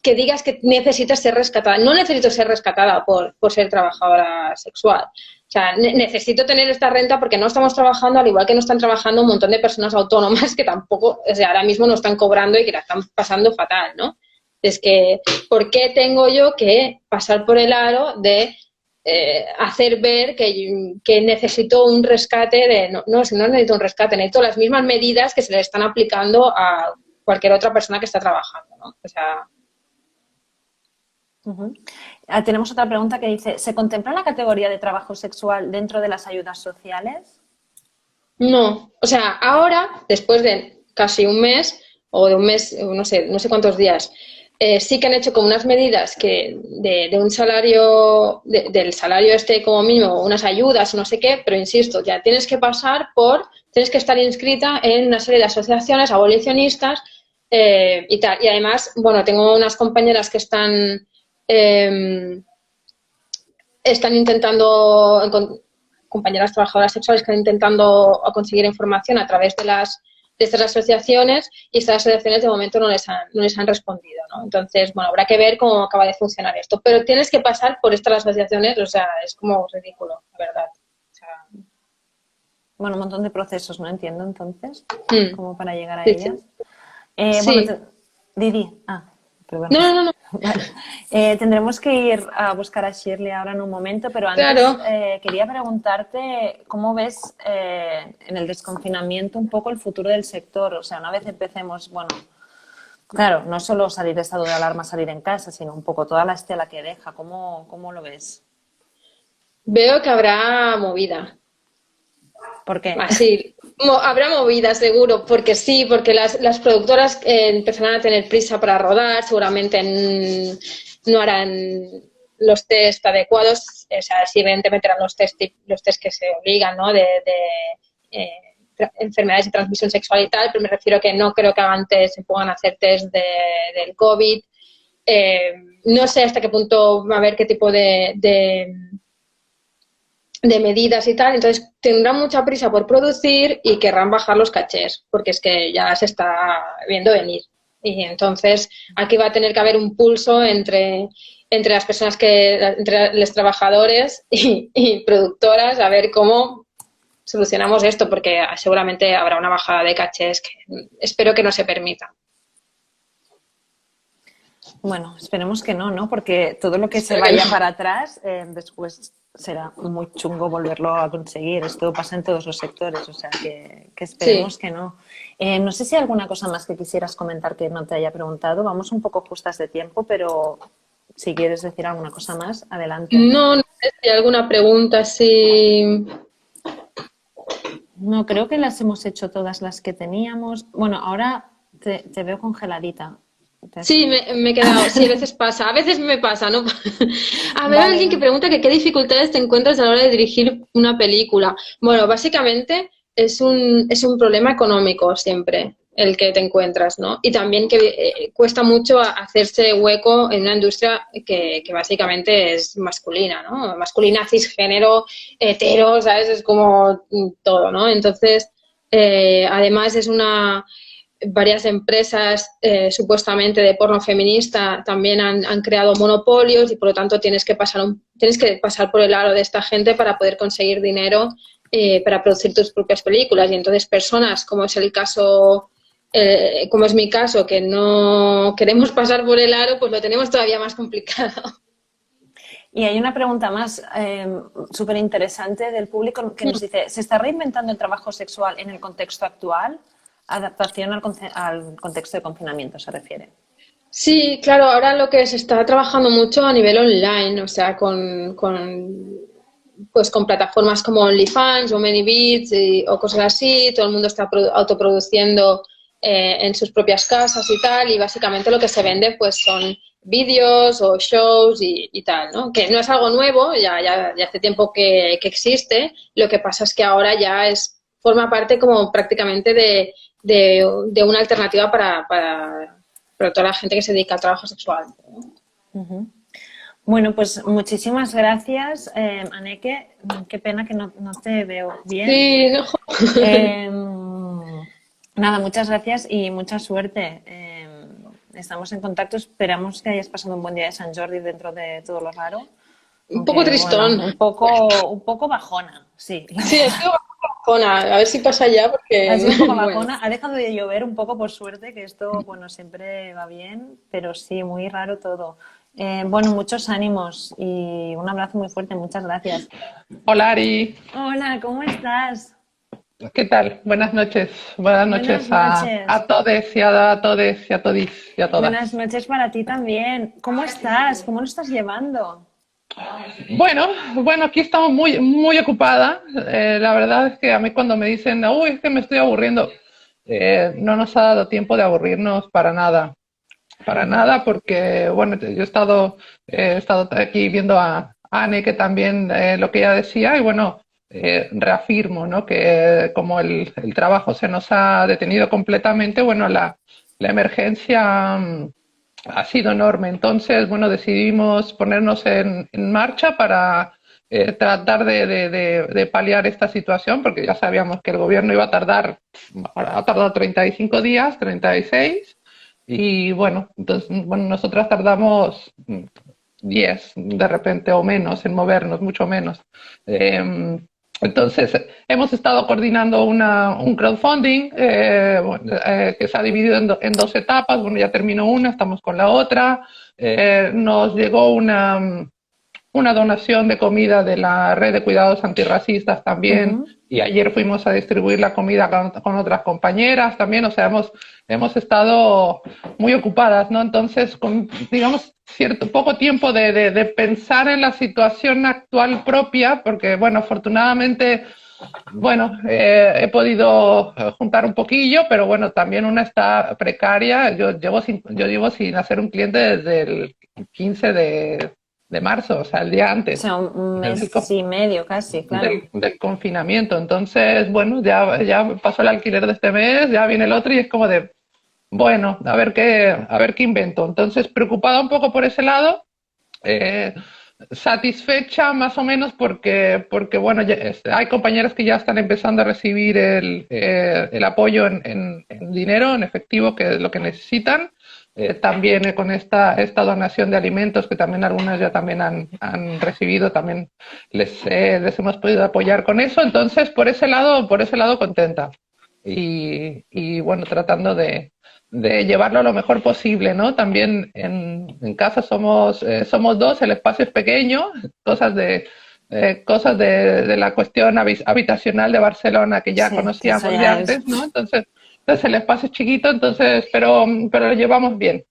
que digas que necesitas ser rescatada. No necesito ser rescatada por ser trabajadora sexual. O sea, necesito tener esta renta porque no estamos trabajando, al igual que no están trabajando un montón de personas autónomas que tampoco, o sea, ahora mismo no están cobrando y que la están pasando fatal, ¿no? Es que, ¿por qué tengo yo que pasar por el aro de hacer ver que necesito un rescate si no necesito un rescate, necesito las mismas medidas que se le están aplicando a cualquier otra persona que está trabajando, ¿no? O sea... Tenemos otra pregunta que dice, ¿se contempla la categoría de trabajo sexual dentro de las ayudas sociales? No, o sea, ahora, después de casi un mes o de un mes, no sé cuántos días, sí que han hecho como unas medidas que de un salario, del salario este como mínimo, unas ayudas o no sé qué, pero insisto, ya tienes que tienes que estar inscrita en una serie de asociaciones abolicionistas y tal. Y además, bueno, tengo unas compañeras que están intentando, compañeras trabajadoras sexuales que están intentando conseguir información a través de estas asociaciones, y estas asociaciones de momento no les han respondido, ¿no? Entonces, bueno, habrá que ver cómo acaba de funcionar esto. Pero tienes que pasar por estas asociaciones, o sea, es como ridículo, la verdad. O sea... Bueno, un montón de procesos, ¿no? Entiendo, entonces, como para llegar a sí, ellas. Sí. Bueno, Didi. Perdón. No. Vale. Tendremos que ir a buscar a Shirley ahora en un momento, pero antes Claro. Quería preguntarte cómo ves en el desconfinamiento un poco el futuro del sector. O sea, una vez empecemos, bueno, claro, no solo salir de estado de alarma, salir en casa, sino un poco toda la estela que deja. ¿Cómo lo ves? Veo que habrá movida. ¿Por qué? Así, habrá movida seguro, porque sí, porque las productoras empezarán a tener prisa para rodar, seguramente no harán los test adecuados, o sea, sí, evidentemente harán los test que se obligan, ¿no? De enfermedades de transmisión sexual y tal, pero me refiero a que no creo que hagan test, se pongan a hacer test del COVID. No sé hasta qué punto va a haber qué tipo de medidas y tal, entonces tendrán mucha prisa por producir y querrán bajar los cachés, porque es que ya se está viendo venir. Y entonces aquí va a tener que haber un pulso entre las personas entre los trabajadores y productoras, a ver cómo solucionamos esto, porque seguramente habrá una bajada de cachés que espero que no se permita. Bueno, esperemos que no, ¿no? Porque todo lo que se vaya para atrás después será muy chungo volverlo a conseguir. Esto pasa en todos los sectores, o sea que esperemos que no. No sé si hay alguna cosa más que quisieras comentar que no te haya preguntado. Vamos un poco justas de tiempo, pero si quieres decir alguna cosa más, adelante. No sé si hay alguna pregunta así. No, creo que las hemos hecho todas las que teníamos. Bueno, ahora te veo congeladita. Sí, me he quedado. Sí, a veces pasa. A veces me pasa, ¿no? A ver, alguien que pregunta que qué dificultades te encuentras a la hora de dirigir una película. Bueno, básicamente es un problema económico siempre. el que te encuentras, ¿no? Y también que cuesta mucho hacerse hueco en una industria que básicamente es masculina, ¿no? Masculina, cisgénero, hetero, ¿sabes? Es como todo, ¿no? Entonces, además varias empresas supuestamente de porno feminista también han creado monopolios y por lo tanto tienes que pasar por el aro de esta gente para poder conseguir dinero para producir tus propias películas. Y entonces personas, como es el caso, como es mi caso, que no queremos pasar por el aro, pues lo tenemos todavía más complicado. Y hay una pregunta más súper interesante del público que nos dice, ¿se está reinventando el trabajo sexual en el contexto actual? Adaptación al contexto de confinamiento se refiere. Sí, claro, ahora lo que se está trabajando mucho a nivel online, o sea, pues con plataformas como OnlyFans o ManyVids o cosas así, todo el mundo está autoproduciendo en sus propias casas y tal, y básicamente lo que se vende pues son vídeos o shows y tal, ¿no? Que no es algo nuevo, ya hace tiempo que existe, lo que pasa es que ahora ya forma parte como prácticamente de una alternativa para toda la gente que se dedica al trabajo sexual, ¿no? Uh-huh. Bueno, pues muchísimas gracias, Anneke. Qué pena que no te veo bien. Sí, nada, muchas gracias y mucha suerte. Estamos en contacto. Esperamos que hayas pasado un buen día de San Jordi dentro de todo lo raro. Un poco tristón. Bueno, un poco bajona, sí. Sí, ha sido bajona. A ver si pasa ya porque... Ha sido un poco bajona. Ha dejado de llover un poco por suerte, que esto, bueno, siempre va bien, pero sí, muy raro todo. Bueno, muchos ánimos y un abrazo muy fuerte. Muchas gracias. Hola Ari, Hola, ¿cómo estás? ¿qué tal? Buenas noches. Buenas noches a todes y a todes y a todis y a todas. Buenas noches para ti también. ¿Cómo estás? ¿Cómo lo estás llevando? Bueno, aquí estamos muy ocupada. La verdad es que a mí cuando me dicen, uy, es que me estoy aburriendo, no nos ha dado tiempo de aburrirnos para nada. Para nada, porque, bueno, yo he estado aquí viendo a Anne, que también lo que ella decía, y bueno, reafirmo, ¿no? Que como el trabajo se nos ha detenido completamente, bueno, la emergencia ha sido enorme. Entonces, bueno, decidimos ponernos en marcha para tratar de paliar esta situación, porque ya sabíamos que el gobierno iba a tardar, ha tardado 35 días, 36, y bueno, entonces, bueno, nosotras tardamos 10 de repente o menos en movernos, mucho menos. Entonces, hemos estado coordinando un crowdfunding que se ha dividido en dos etapas. Bueno, ya terminó una, estamos con la otra. Nos llegó una donación de comida de la red de cuidados antirracistas también, y ayer fuimos a distribuir la comida con otras compañeras también. O sea, hemos estado muy ocupadas, ¿no? Entonces, con, digamos, poco tiempo de pensar en la situación actual propia, porque, bueno, afortunadamente, bueno, he podido juntar un poquillo, pero bueno, también una está precaria. Yo llevo sin hacer un cliente desde el 15 de marzo, o sea, el día antes. O sea, un mes y medio casi, claro. Del confinamiento. Entonces, bueno, ya pasó el alquiler de este mes, ya viene el otro y es como de, bueno, a ver qué invento. Entonces, preocupada un poco por ese lado, satisfecha más o menos porque bueno, hay compañeras que ya están empezando a recibir el apoyo en dinero, en efectivo, que es lo que necesitan. También con esta donación de alimentos que también algunas ya también han recibido, también les hemos podido apoyar con eso. Entonces, por ese lado contenta. Y bueno, tratando de llevarlo lo mejor posible, ¿no? También en casa somos dos, el espacio es pequeño, cosas de la cuestión habitacional de Barcelona que ya conocíamos de antes, ¿no? Entonces el espacio es chiquito, entonces, pero lo llevamos bien.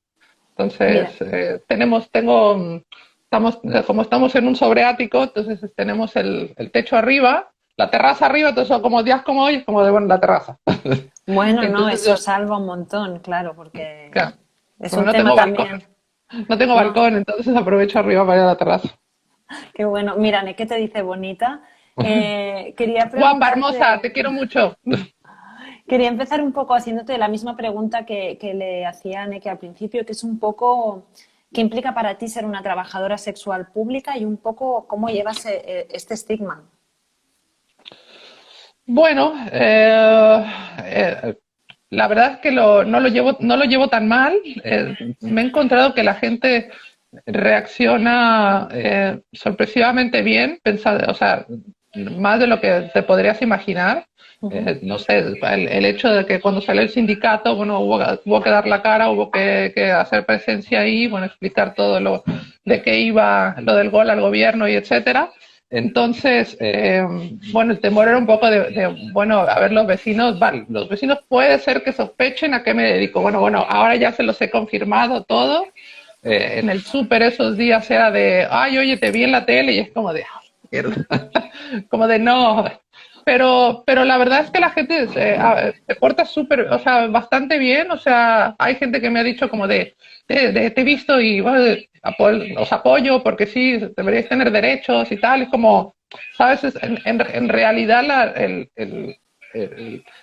Entonces, como estamos en un sobreático, entonces tenemos el techo arriba, la terraza arriba, entonces son como días como hoy, es como de, bueno, la terraza. Bueno, entonces, eso salva un montón, claro, porque es un no tema tengo también. Balcón. No tengo balcón, entonces aprovecho arriba para ir a la terraza. Qué bueno. Mira, ¿qué te dice bonita? Quería preguntarte... Guapa, hermosa, te quiero mucho. Quería empezar un poco haciéndote la misma pregunta que le hacía a Neke al principio, que es un poco qué implica para ti ser una trabajadora sexual pública y un poco cómo llevas este estigma. Bueno, la verdad es que no lo llevo tan mal. Me he encontrado que la gente reacciona sorpresivamente bien, o sea, más de lo que te podrías imaginar. No sé, el hecho de que cuando salió el sindicato, bueno, hubo que dar la cara, hubo que hacer presencia ahí, bueno, explicar todo lo de qué iba lo del gol al gobierno y etcétera. Entonces, bueno, el temor era un poco bueno, a ver, los vecinos puede ser que sospechen a qué me dedico. Bueno, ahora ya se los he confirmado todo. En el súper esos días era de, ay, oye, te vi en la tele y es como de, como de no. Pero la verdad es que la gente se porta súper, o sea, bastante bien. O sea, hay gente que me ha dicho como te he visto y bueno, os apoyo porque sí, deberíais tener derechos y tal. Es como, ¿sabes? En realidad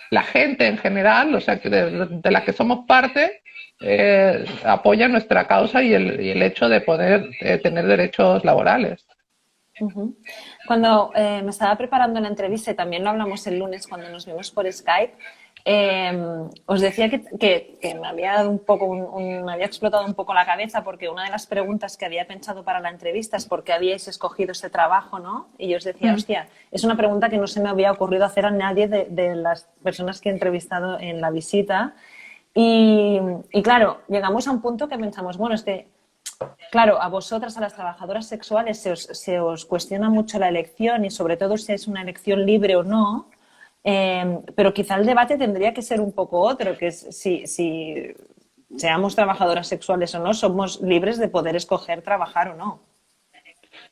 la gente en general, o sea, de la que somos parte, apoya nuestra causa y el hecho de poder tener derechos laborales. Ujú. Cuando me estaba preparando la entrevista, y también lo hablamos el lunes cuando nos vimos por Skype, os decía que me había dado un poco me había explotado un poco la cabeza porque una de las preguntas que había pensado para la entrevista es por qué habíais escogido ese trabajo, ¿no? Y yo os decía, hostia, es una pregunta que no se me había ocurrido hacer a nadie de las personas que he entrevistado en la visita. Y claro, llegamos a un punto que pensamos, bueno, es que claro, a vosotras, a las trabajadoras sexuales, se os cuestiona mucho la elección y sobre todo si es una elección libre o no, pero quizá el debate tendría que ser un poco otro, que es si seamos trabajadoras sexuales o no, somos libres de poder escoger trabajar o no.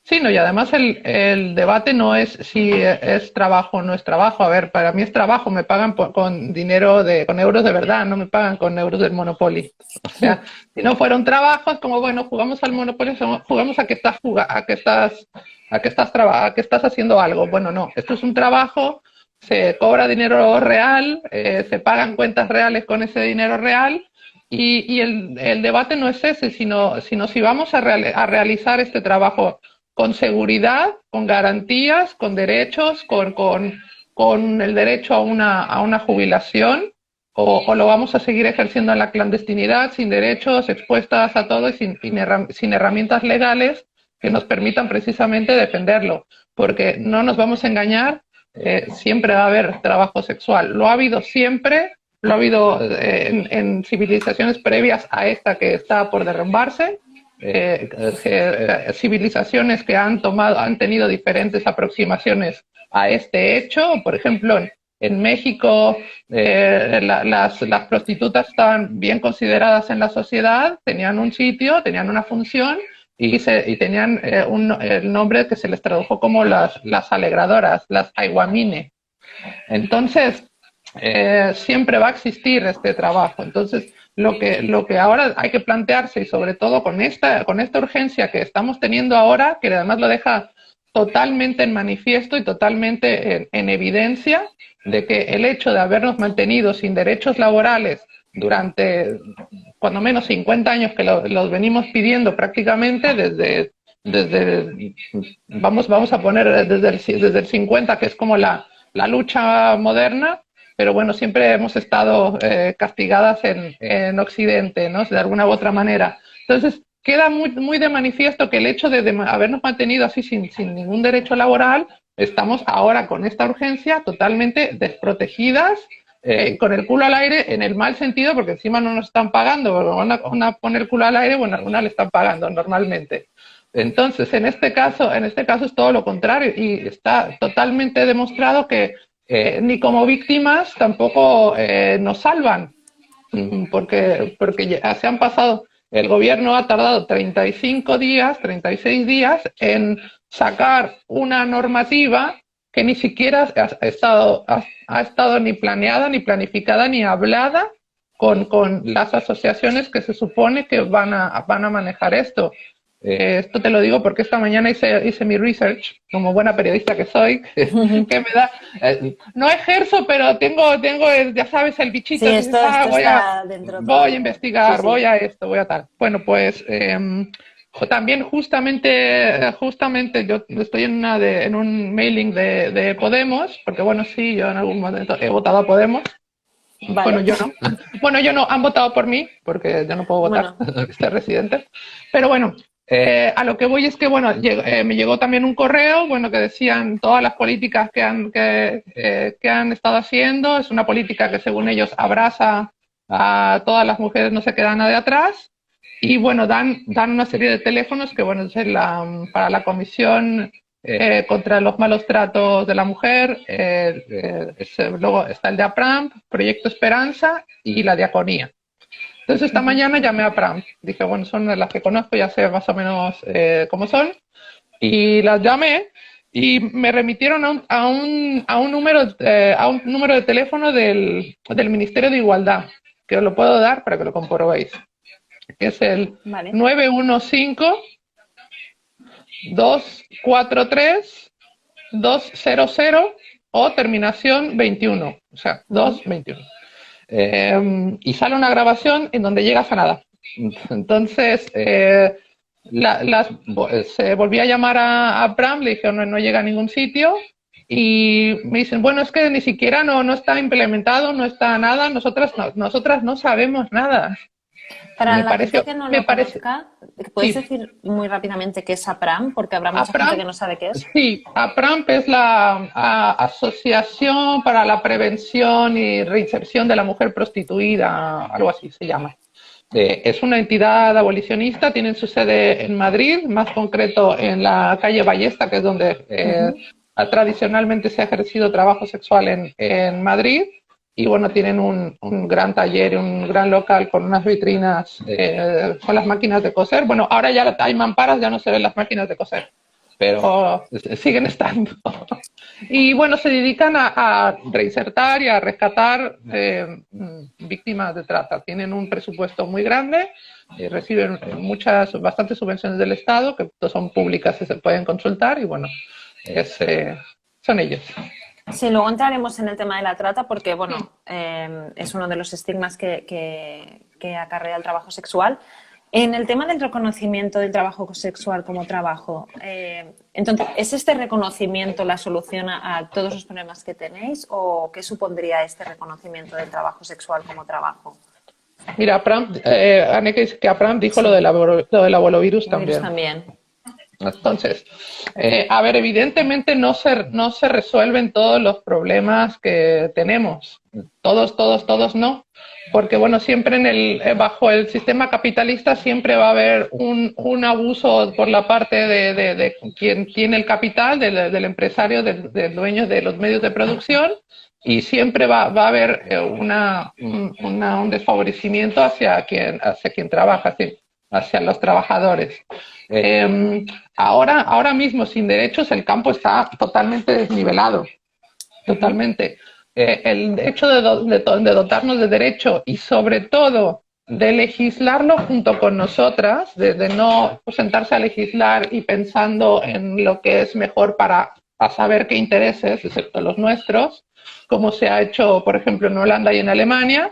Sí, no, y además el debate no es si es trabajo o no es trabajo. A ver, para mí es trabajo, me pagan con dinero con euros de verdad, no me pagan con euros del Monopoly. O sea, si no fuera un trabajo, es como, bueno, jugamos al Monopoly, jugamos a que estás haciendo algo. Bueno, no, esto es un trabajo, se cobra dinero real, se pagan cuentas reales con ese dinero real. Y el debate no es ese, sino si vamos a realizar este trabajo con seguridad, con garantías, con derechos, con el derecho a una jubilación, o lo vamos a seguir ejerciendo en la clandestinidad, sin derechos, expuestas a todo y sin herramientas legales que nos permitan precisamente defenderlo. Porque no nos vamos a engañar, siempre va a haber trabajo sexual. Lo ha habido siempre, lo ha habido en civilizaciones previas a esta que está por derrumbarse, civilizaciones que han tenido diferentes aproximaciones a este hecho. Por ejemplo, en México las prostitutas estaban bien consideradas en la sociedad, tenían un sitio, tenían una función y tenían el nombre que se les tradujo como las alegradoras, las aiguamine. Entonces, siempre va a existir este trabajo. Entonces, lo que ahora hay que plantearse, y sobre todo con esta urgencia que estamos teniendo ahora, que además lo deja totalmente en manifiesto y totalmente en evidencia, de que el hecho de habernos mantenido sin derechos laborales durante cuando menos 50 años que los venimos pidiendo prácticamente vamos a poner desde el 50, que es como la lucha moderna, pero bueno, siempre hemos estado castigadas en Occidente, ¿no? De alguna u otra manera. Entonces, queda muy de manifiesto que el hecho de habernos mantenido así sin ningún derecho laboral, estamos ahora con esta urgencia totalmente desprotegidas, con el culo al aire en el mal sentido, porque encima no nos están pagando, porque van a poner el culo al aire, bueno, alguna le están pagando normalmente. Entonces, en este caso es todo lo contrario y está totalmente demostrado que ni como víctimas tampoco nos salvan, porque ya se han pasado, el gobierno ha tardado 35 días, 36 días en sacar una normativa que ni siquiera ha estado ni planeada, ni planificada, ni hablada con las asociaciones que se supone que van a manejar esto. Esto te lo digo porque esta mañana hice mi research, como buena periodista que soy, que me da... no ejerzo, pero tengo, ya sabes, el bichito. Sí, Que esto, dices, esto voy está dentro a tuyo. investigar, Sí, sí. voy a esto, voy a tal. Bueno, pues también justamente yo estoy en un mailing de Podemos, porque bueno, sí, yo en algún momento he votado a Podemos. Bueno, Vale. yo no. Bueno, yo no. Han votado por mí, porque yo no puedo votar, Bueno, este residente. Pero bueno, a lo que voy es que, bueno, me llegó también un correo, bueno, que decían todas las políticas que han estado haciendo. Es una política que, según ellos, abraza a todas las mujeres, no se queda nadie atrás. Y bueno, dan una serie de teléfonos que, bueno, para la comisión contra los malos tratos de la mujer. Luego está el de APRAM, Proyecto Esperanza y la Diaconía. Entonces esta mañana llamé a APRAM. Dije, bueno, son las que conozco, ya sé más o menos cómo son. Y las llamé y me remitieron a un número de teléfono del Ministerio de Igualdad, que os lo puedo dar para que lo comprobéis, que es el vale. 915-243-200 o terminación 21, o sea, 221. Y sale una grabación en donde llegas a nada. Entonces, se volví a llamar a Pram, le dije, no llega a ningún sitio. Y me dicen, bueno, es que ni siquiera no está implementado, no está nada, nosotras no sabemos nada. Para Me la gente pareció, que no me lo parece, conozca, ¿puedes sí, decir muy rápidamente qué es APRAM? Porque habrá mucha gente que APRAM, no sabe qué es. sí, APRAMP es la Asociación para la Prevención y Reinserción de la Mujer Prostituida, algo así se llama. Es una entidad abolicionista, tienen su sede en Madrid, más concreto en la calle Ballesta, que es donde tradicionalmente se ha ejercido trabajo sexual en Madrid. Y bueno, tienen un gran taller, un gran local con unas vitrinas con las máquinas de coser. Bueno, ahora ya hay mamparas, ya no se ven las máquinas de coser, pero siguen estando. Y bueno, se dedican a reinsertar y a rescatar víctimas de trata. Tienen un presupuesto muy grande, reciben bastantes subvenciones del Estado, que son públicas y se pueden consultar, y bueno, son ellos. Sí, luego entraremos en el tema de la trata porque, bueno, es uno de los estigmas que acarrea el trabajo sexual. En el tema del reconocimiento del trabajo sexual como trabajo, entonces, ¿es este reconocimiento la solución a todos los problemas que tenéis o qué supondría este reconocimiento del trabajo sexual como trabajo? Mira, Anneke dice que Apram dijo Sí. lo del abolovirus Virus también. también. Entonces, a ver, evidentemente no se resuelven todos los problemas que tenemos. Todos no. Porque, bueno, siempre bajo el sistema capitalista siempre va a haber un abuso por la parte de quien tiene el capital, del empresario, del dueño de los medios de producción, y siempre va a haber un desfavorecimiento hacia quien trabaja, hacia los trabajadores. Ahora mismo, sin derechos, el campo está totalmente desnivelado, totalmente. El hecho de dotarnos de derecho y, sobre todo, de legislarlo junto con nosotras, de no sentarse a legislar y pensando en lo que es mejor para saber qué intereses, excepto los nuestros, como se ha hecho, por ejemplo, en Holanda y en Alemania.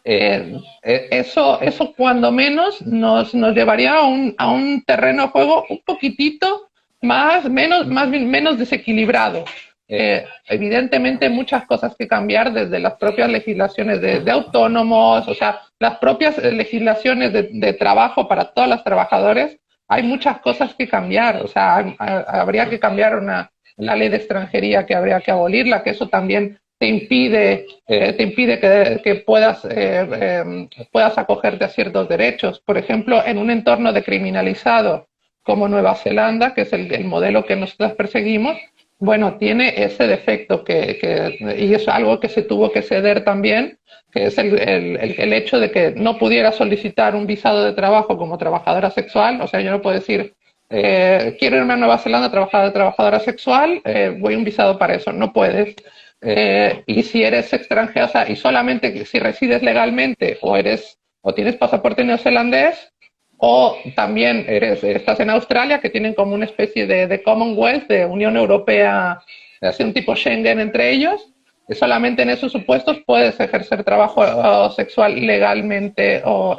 Eso cuando menos nos llevaría a un terreno de juego un poquitito menos desequilibrado. Evidentemente muchas cosas que cambiar desde las propias legislaciones de autónomos, o sea, las propias legislaciones de trabajo para todos los trabajadores. Hay muchas cosas que cambiar, o sea, habría que cambiar la ley de extranjería, que habría que abolirla, que eso también te impide que puedas acogerte a ciertos derechos. Por ejemplo, en un entorno decriminalizado como Nueva Zelanda, que es el modelo que nosotros perseguimos, bueno, tiene ese defecto y es algo que se tuvo que ceder también, que es el hecho de que no pudiera solicitar un visado de trabajo como trabajadora sexual. O sea, yo no puedo decir, quiero irme a Nueva Zelanda a trabajar de trabajadora sexual, voy a un visado para eso. No puedes. Y si eres extranjera, o sea, y solamente si resides legalmente o tienes pasaporte neozelandés, o también estás en Australia, que tienen como una especie de Commonwealth, de Unión Europea, así un tipo Schengen entre ellos. Solamente en esos supuestos puedes ejercer trabajo sexual legalmente o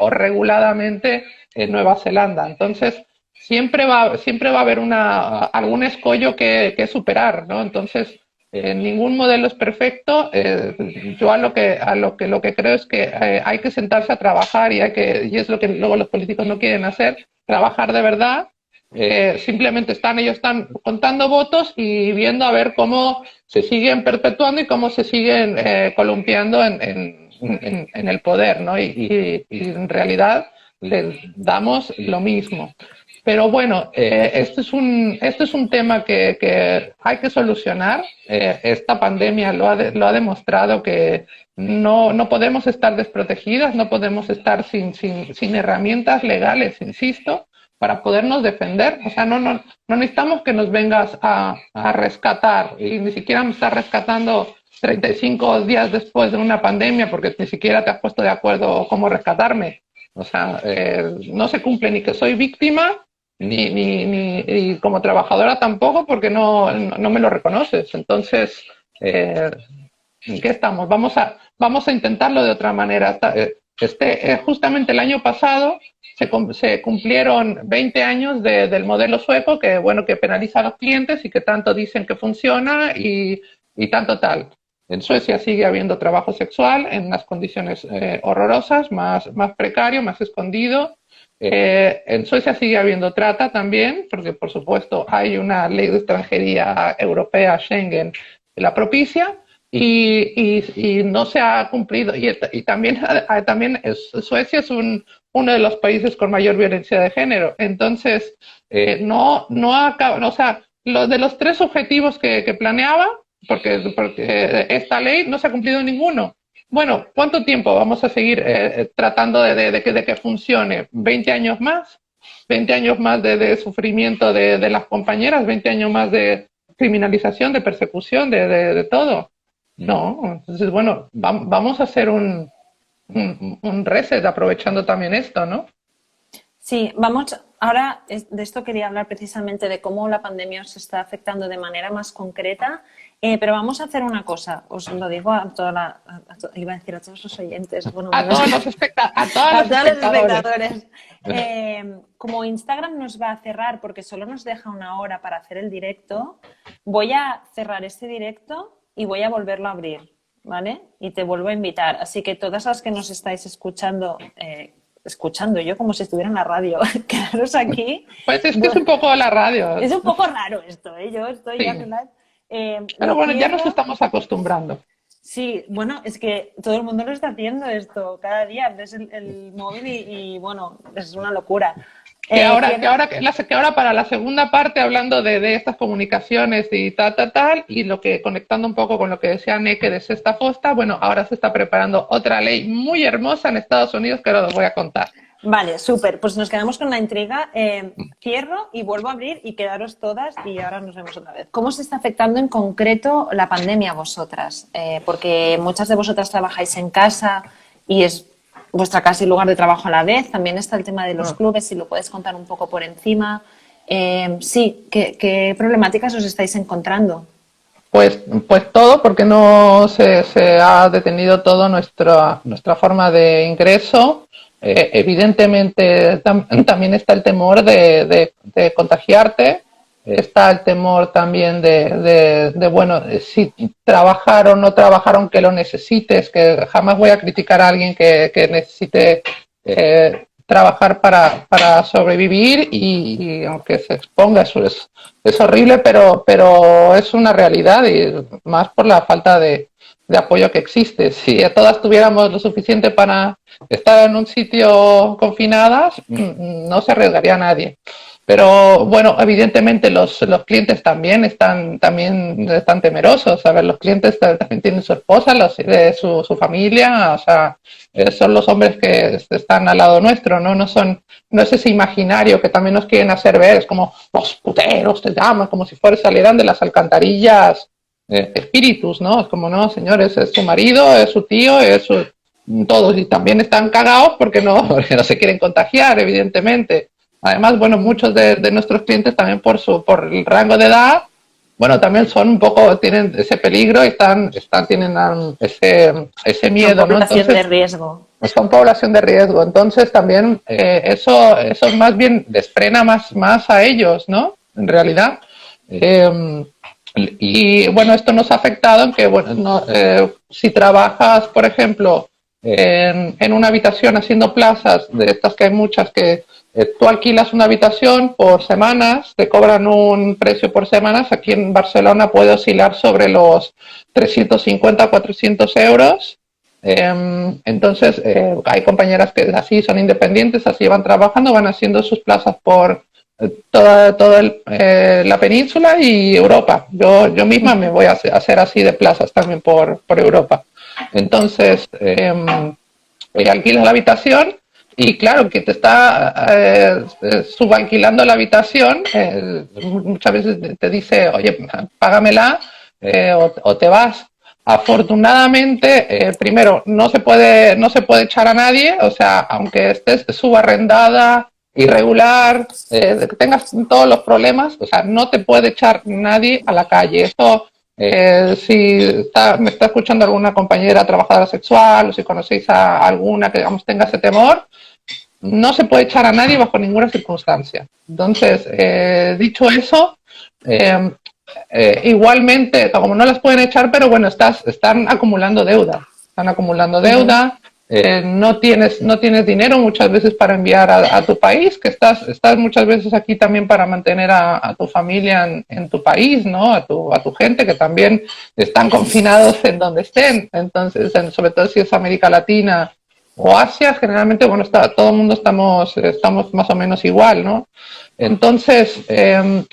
reguladamente en Nueva Zelanda. Entonces, siempre va a haber algún escollo que superar, ¿no? Entonces, ningún modelo es perfecto. Yo lo que creo es que hay que sentarse a trabajar y es lo que luego los políticos no quieren hacer, trabajar de verdad. Simplemente ellos están contando votos y viendo a ver cómo se siguen perpetuando y cómo se siguen columpiando en el poder, ¿no? Y en realidad les damos lo mismo. Pero bueno, este es un tema que hay que solucionar. Esta pandemia lo ha demostrado que no podemos estar desprotegidas, no podemos estar sin herramientas legales, insisto, para podernos defender. O sea, no necesitamos que nos vengas a rescatar, y ni siquiera me estás rescatando 35 días después de una pandemia porque ni siquiera te has puesto de acuerdo cómo rescatarme. O sea, no se cumple ni que soy víctima, ni como trabajadora tampoco, porque no me lo reconoces. Entonces, ¿en qué estamos? Vamos a intentarlo de otra manera. Justamente el año pasado se cumplieron 20 años del modelo sueco, que penaliza a los clientes y que tanto dicen que funciona y tanto tal. En Suecia sigue habiendo trabajo sexual en unas condiciones horrorosas, más precario, más escondido. En Suecia sigue habiendo trata también, porque por supuesto hay una ley de extranjería europea, Schengen, que la propicia, y no se ha cumplido. Y también Suecia es uno de los países con mayor violencia de género. Entonces, o sea, de los 3 objetivos que planeaba, porque esta ley no se ha cumplido ninguno. Bueno, ¿cuánto tiempo vamos a seguir tratando de que funcione? ¿20 años más? ¿20 años más de sufrimiento de las compañeras? ¿20 años más de criminalización, de persecución, de todo? No. Entonces, bueno, vamos a hacer un reset aprovechando también esto, ¿no? Sí, ahora de esto quería hablar precisamente de cómo la pandemia os está afectando de manera más concreta, pero vamos a hacer una cosa, os lo digo iba a decir a todos los oyentes, bueno, a todos los espectadores. Como Instagram nos va a cerrar porque solo nos deja 1 hora para hacer el directo, voy a cerrar este directo y voy a volverlo a abrir, ¿vale? Y te vuelvo a invitar, así que todas las que nos estáis escuchando yo como si estuviera en la radio, quedaros aquí. Pues es que es un poco la radio. Es un poco raro esto, ¿eh? Yo estoy ya en la... Pero bueno, ya nos estamos acostumbrando. Sí, bueno, es que todo el mundo lo está haciendo esto cada día, ves el móvil y bueno, es una locura. Que ahora para la segunda parte, hablando de estas comunicaciones y tal, y conectando un poco con lo que decía Neke de Sexta Fosta, bueno, ahora se está preparando otra ley muy hermosa en Estados Unidos que ahora os voy a contar. Vale, súper. Pues nos quedamos con la intriga. Cierro y vuelvo a abrir y quedaros todas y ahora nos vemos otra vez. ¿Cómo se está afectando en concreto la pandemia a vosotras? Porque muchas de vosotras trabajáis en casa y es vuestra casa y lugar de trabajo a la vez. También está el tema de los clubes, si lo puedes contar un poco por encima. Sí, ¿qué problemáticas os estáis encontrando? Pues todo, porque no se ha detenido todo nuestra forma de ingreso. Evidentemente también está el temor de contagiarte, está el temor también bueno, si trabajar o no trabajar aunque lo necesites, que jamás voy a criticar a alguien que necesite trabajar para sobrevivir y aunque se exponga, eso es horrible, pero es una realidad y más por la falta de apoyo que existe. Si todas tuviéramos lo suficiente para estar en un sitio confinadas, no se arriesgaría a nadie. Pero bueno, evidentemente los clientes también están temerosos. A ver, los clientes también tienen su esposa, su familia, o sea, son los hombres que están al lado nuestro, ¿no? No es ese imaginario que también nos quieren hacer ver, es como los puteros te llaman, como si salieran de las alcantarillas espíritus, ¿no? Es como, no, señores, es su marido, es su tío, es todos, y también están cagados porque porque no se quieren contagiar, evidentemente. Además, bueno, muchos de nuestros clientes también por el rango de edad, bueno, también son un poco, tienen ese peligro y tienen ese Son miedo, ¿no? población de Entonces, riesgo. son población de riesgo. Entonces, también eso más bien les frena más a ellos, ¿no? En realidad. Y bueno, esto nos ha afectado en que, bueno, si trabajas, por ejemplo, en una habitación haciendo plazas, de estas que hay muchas, que tú alquilas una habitación por semanas, te cobran un precio por semanas. Aquí en Barcelona puede oscilar sobre los 350 400 euros. Entonces, hay compañeras que así son independientes, así van trabajando, van haciendo sus plazas por toda la península y Europa. Yo misma me voy a hacer así de plazas también por Europa. Entonces, alquilas la habitación y claro, que te está subalquilando la habitación, muchas veces te dice, oye, págamela o te vas. Afortunadamente, primero, no se puede echar a nadie, o sea, aunque estés subarrendada, irregular, que tengas todos los problemas, o sea, no te puede echar nadie a la calle. Esto, si me está escuchando alguna compañera trabajadora sexual o si conocéis a alguna que, digamos, tenga ese temor, no se puede echar a nadie bajo ninguna circunstancia. Entonces, dicho eso, igualmente, como no las pueden echar, pero bueno, están acumulando deuda. Están acumulando deuda. No tienes dinero muchas veces para enviar a tu país, que estás muchas veces aquí también para mantener a tu familia en tu país, ¿no? A tu gente, que también están confinados en donde estén. Entonces, sobre todo si es América Latina o Asia, generalmente, bueno, todo el mundo estamos más o menos igual, ¿no? Entonces,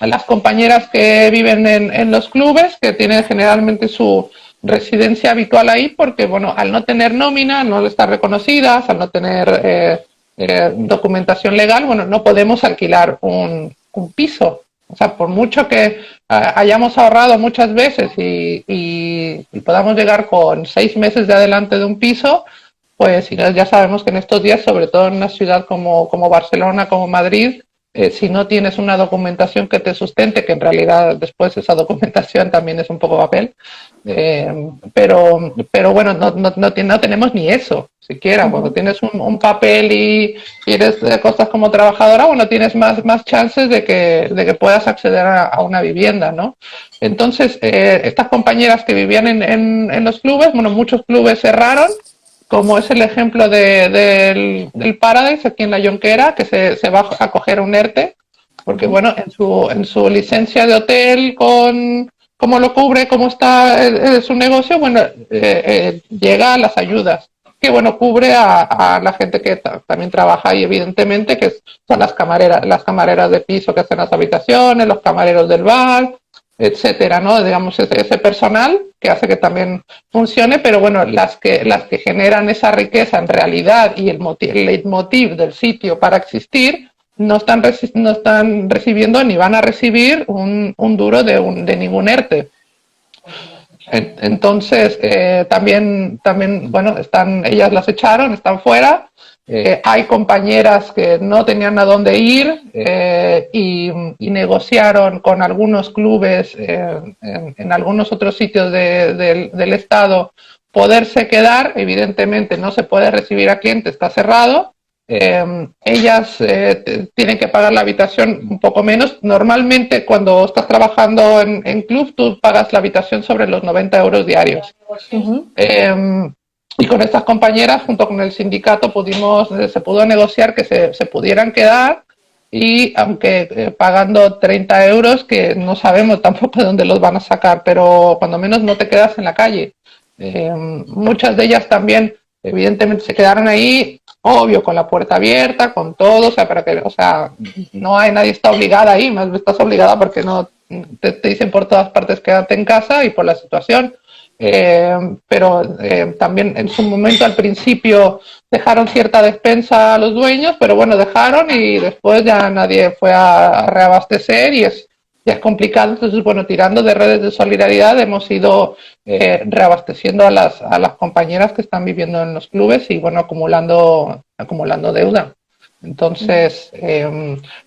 las compañeras que viven en los clubes, que tienen generalmente su residencia habitual ahí, porque, bueno, al no tener nómina, al no estar reconocidas, al no tener documentación legal, bueno, no podemos alquilar un piso. O sea, por mucho que hayamos ahorrado muchas veces y podamos llegar con 6 meses de adelante de un piso, pues ya sabemos que en estos días, sobre todo en una ciudad como Barcelona, como Madrid, si no tienes una documentación que te sustente, que en realidad después esa documentación también es un poco papel, pero bueno, no tenemos ni eso, siquiera. Cuando tienes un papel y eres cosas como trabajadora, bueno, tienes más chances de que puedas acceder a una vivienda, ¿no? Entonces, estas compañeras que vivían en los clubes, bueno, muchos clubes cerraron, como es el ejemplo del Paradise aquí en La Jonquera, que se va a coger un ERTE, porque bueno, en su licencia de hotel, cómo lo cubre, cómo está su negocio, bueno, llega a las ayudas, que bueno, cubre a la gente que también trabaja ahí, evidentemente, que son las camareras de piso que hacen las habitaciones, los camareros del bar, etcétera, ¿no? Digamos, ese personal que hace que también funcione, pero bueno, las que generan esa riqueza en realidad y el leitmotiv del sitio para existir, no están recibiendo ni van a recibir un duro de ningún ERTE. Entonces, también, bueno, ellas las echaron, están fuera. Hay compañeras que no tenían a dónde ir y negociaron con algunos clubes en algunos otros sitios del estado poderse quedar. Evidentemente no se puede recibir a clientes, está cerrado. Ellas tienen que pagar la habitación un poco menos. Normalmente cuando estás trabajando en club tú pagas la habitación sobre los 90 euros diarios. Y con estas compañeras, junto con el sindicato, se pudo negociar que se pudieran quedar, y aunque pagando 30 euros, que no sabemos tampoco de dónde los van a sacar, pero cuando menos no te quedas en la calle. Muchas de ellas también, evidentemente, se quedaron ahí, obvio, con la puerta abierta, con todo, o sea, nadie está obligada ahí, más bien estás obligada porque no te dicen por todas partes quédate en casa y por la situación. Pero también en su momento al principio dejaron cierta despensa a los dueños, pero bueno, dejaron y después ya nadie fue a reabastecer y es ya es complicado. Entonces, bueno, tirando de redes de solidaridad hemos ido reabasteciendo a las compañeras que están viviendo en los clubes y, bueno, acumulando deuda. Entonces,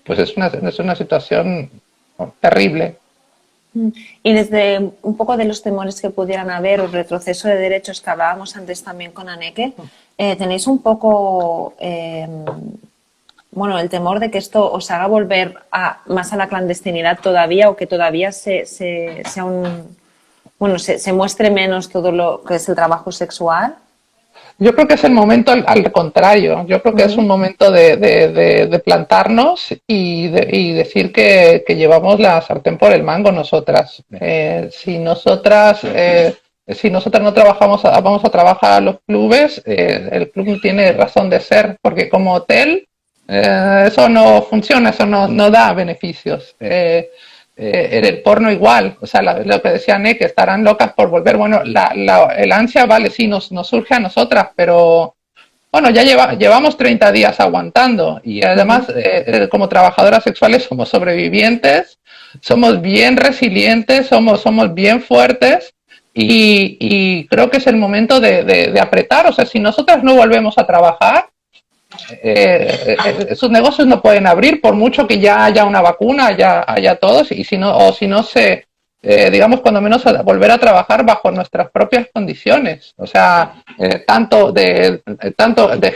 pues es una situación terrible. Y desde un poco de los temores que pudieran haber o retroceso de derechos que hablábamos antes también con Anneke, ¿tenéis un poco bueno, el temor de que esto os haga volver más a la clandestinidad todavía o que todavía sea bueno, se muestre menos todo lo que es el trabajo sexual? Yo creo que es el momento al contrario. Yo creo que es un momento de plantarnos y decir que llevamos la sartén por el mango nosotras. Si nosotras no trabajamos, vamos a trabajar a los clubes, el club no tiene razón de ser, porque como hotel eso no funciona, eso no da beneficios. En el porno igual, o sea, lo que decía que estarán locas por volver. Bueno, el ansia, vale, sí, nos surge a nosotras, pero bueno, ya llevamos 30 días aguantando y además como trabajadoras sexuales somos sobrevivientes, somos bien resilientes, somos bien fuertes y creo que es el momento de apretar. O sea, si nosotras no volvemos a trabajar, sus negocios no pueden abrir por mucho que ya haya una vacuna, ya haya todos, y si no, o si no se, digamos, cuando menos volver a trabajar bajo nuestras propias condiciones. O sea, tanto de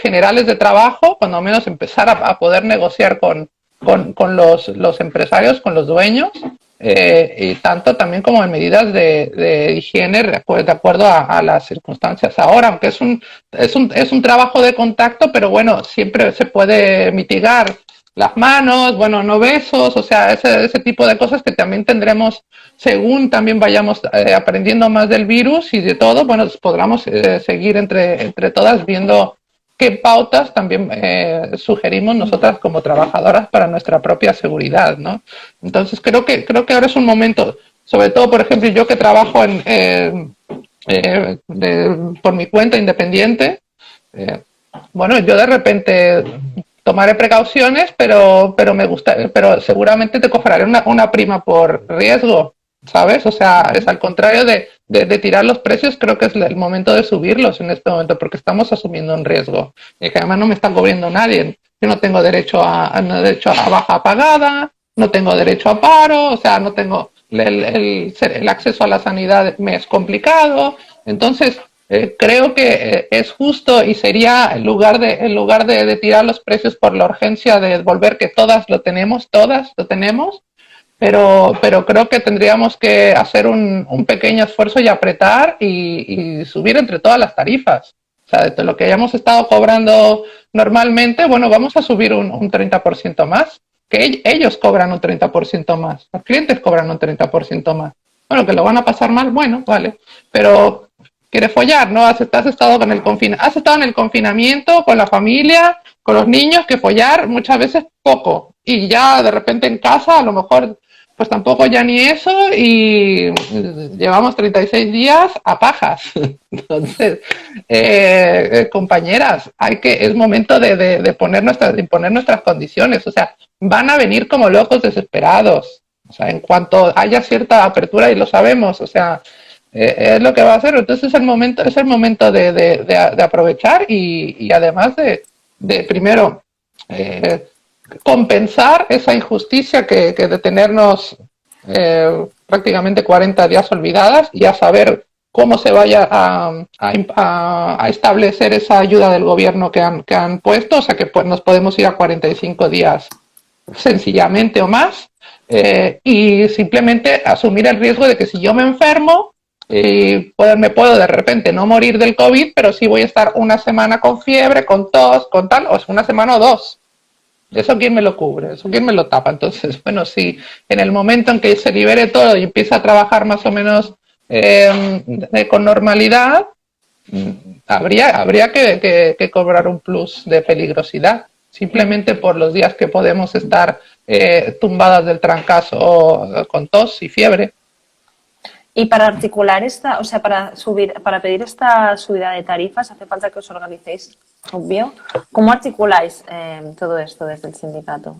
generales de trabajo, cuando menos empezar a poder negociar con los empresarios, con los dueños, y tanto también como en medidas de higiene de acuerdo a las circunstancias ahora, aunque es un trabajo de contacto, pero bueno, siempre se puede mitigar las manos, bueno, no besos, o sea, ese tipo de cosas que también tendremos según también vayamos aprendiendo más del virus y de todo, bueno, podamos seguir entre todas viendo qué pautas también sugerimos nosotras como trabajadoras para nuestra propia seguridad, ¿no? Entonces creo que ahora es un momento, sobre todo, por ejemplo, yo que trabajo por mi cuenta independiente, bueno, yo de repente tomaré precauciones, pero pero seguramente te cobraré una prima por riesgo, ¿sabes? O sea, es al contrario de tirar los precios, creo que es el momento de subirlos en este momento, porque estamos asumiendo un riesgo, y que además no me está cubriendo nadie. Yo no tengo derecho a baja pagada, no tengo derecho a paro, o sea, no tengo el acceso a la sanidad me es complicado. Entonces, creo que es justo y sería en lugar de tirar los precios por la urgencia de volver, que todas lo tenemos, pero creo que tendríamos que hacer un pequeño esfuerzo y apretar y subir entre todas las tarifas. O sea, de lo que hayamos estado cobrando normalmente, bueno, vamos a subir un 30% más, que ellos cobran un 30% más, los clientes cobran un 30% más. Bueno, que lo van a pasar mal, bueno, vale, pero quieres follar, ¿no? Has estado en el confinamiento con la familia, con los niños, que follar muchas veces poco. Y ya de repente en casa a lo mejor pues tampoco ya ni eso y llevamos 36 días a pajas. Entonces, compañeras, es momento de imponer nuestras condiciones. O sea, van a venir como locos desesperados. O sea, en cuanto haya cierta apertura, y lo sabemos, o sea, es lo que va a hacer. Entonces es el momento de aprovechar y además de primero compensar esa injusticia que de tenernos prácticamente 40 días olvidadas y a saber cómo se vaya a establecer esa ayuda del gobierno que han puesto, o sea que pues, nos podemos ir a 45 días sencillamente o más, y simplemente asumir el riesgo de que si yo me enfermo, me puedo de repente no morir del COVID, pero sí voy a estar una semana con fiebre, con tos, con tal, o es una semana o dos. ¿Eso quién me lo cubre? ¿Eso quién me lo tapa? Entonces, bueno, si en el momento en que se libere todo y empiece a trabajar más o menos con normalidad, habría que cobrar un plus de peligrosidad, simplemente por los días que podemos estar tumbadas del trancazo con tos y fiebre. Y para articular o sea, para pedir esta subida de tarifas, hace falta que os organicéis, obvio. ¿Cómo articuláis todo esto desde el sindicato?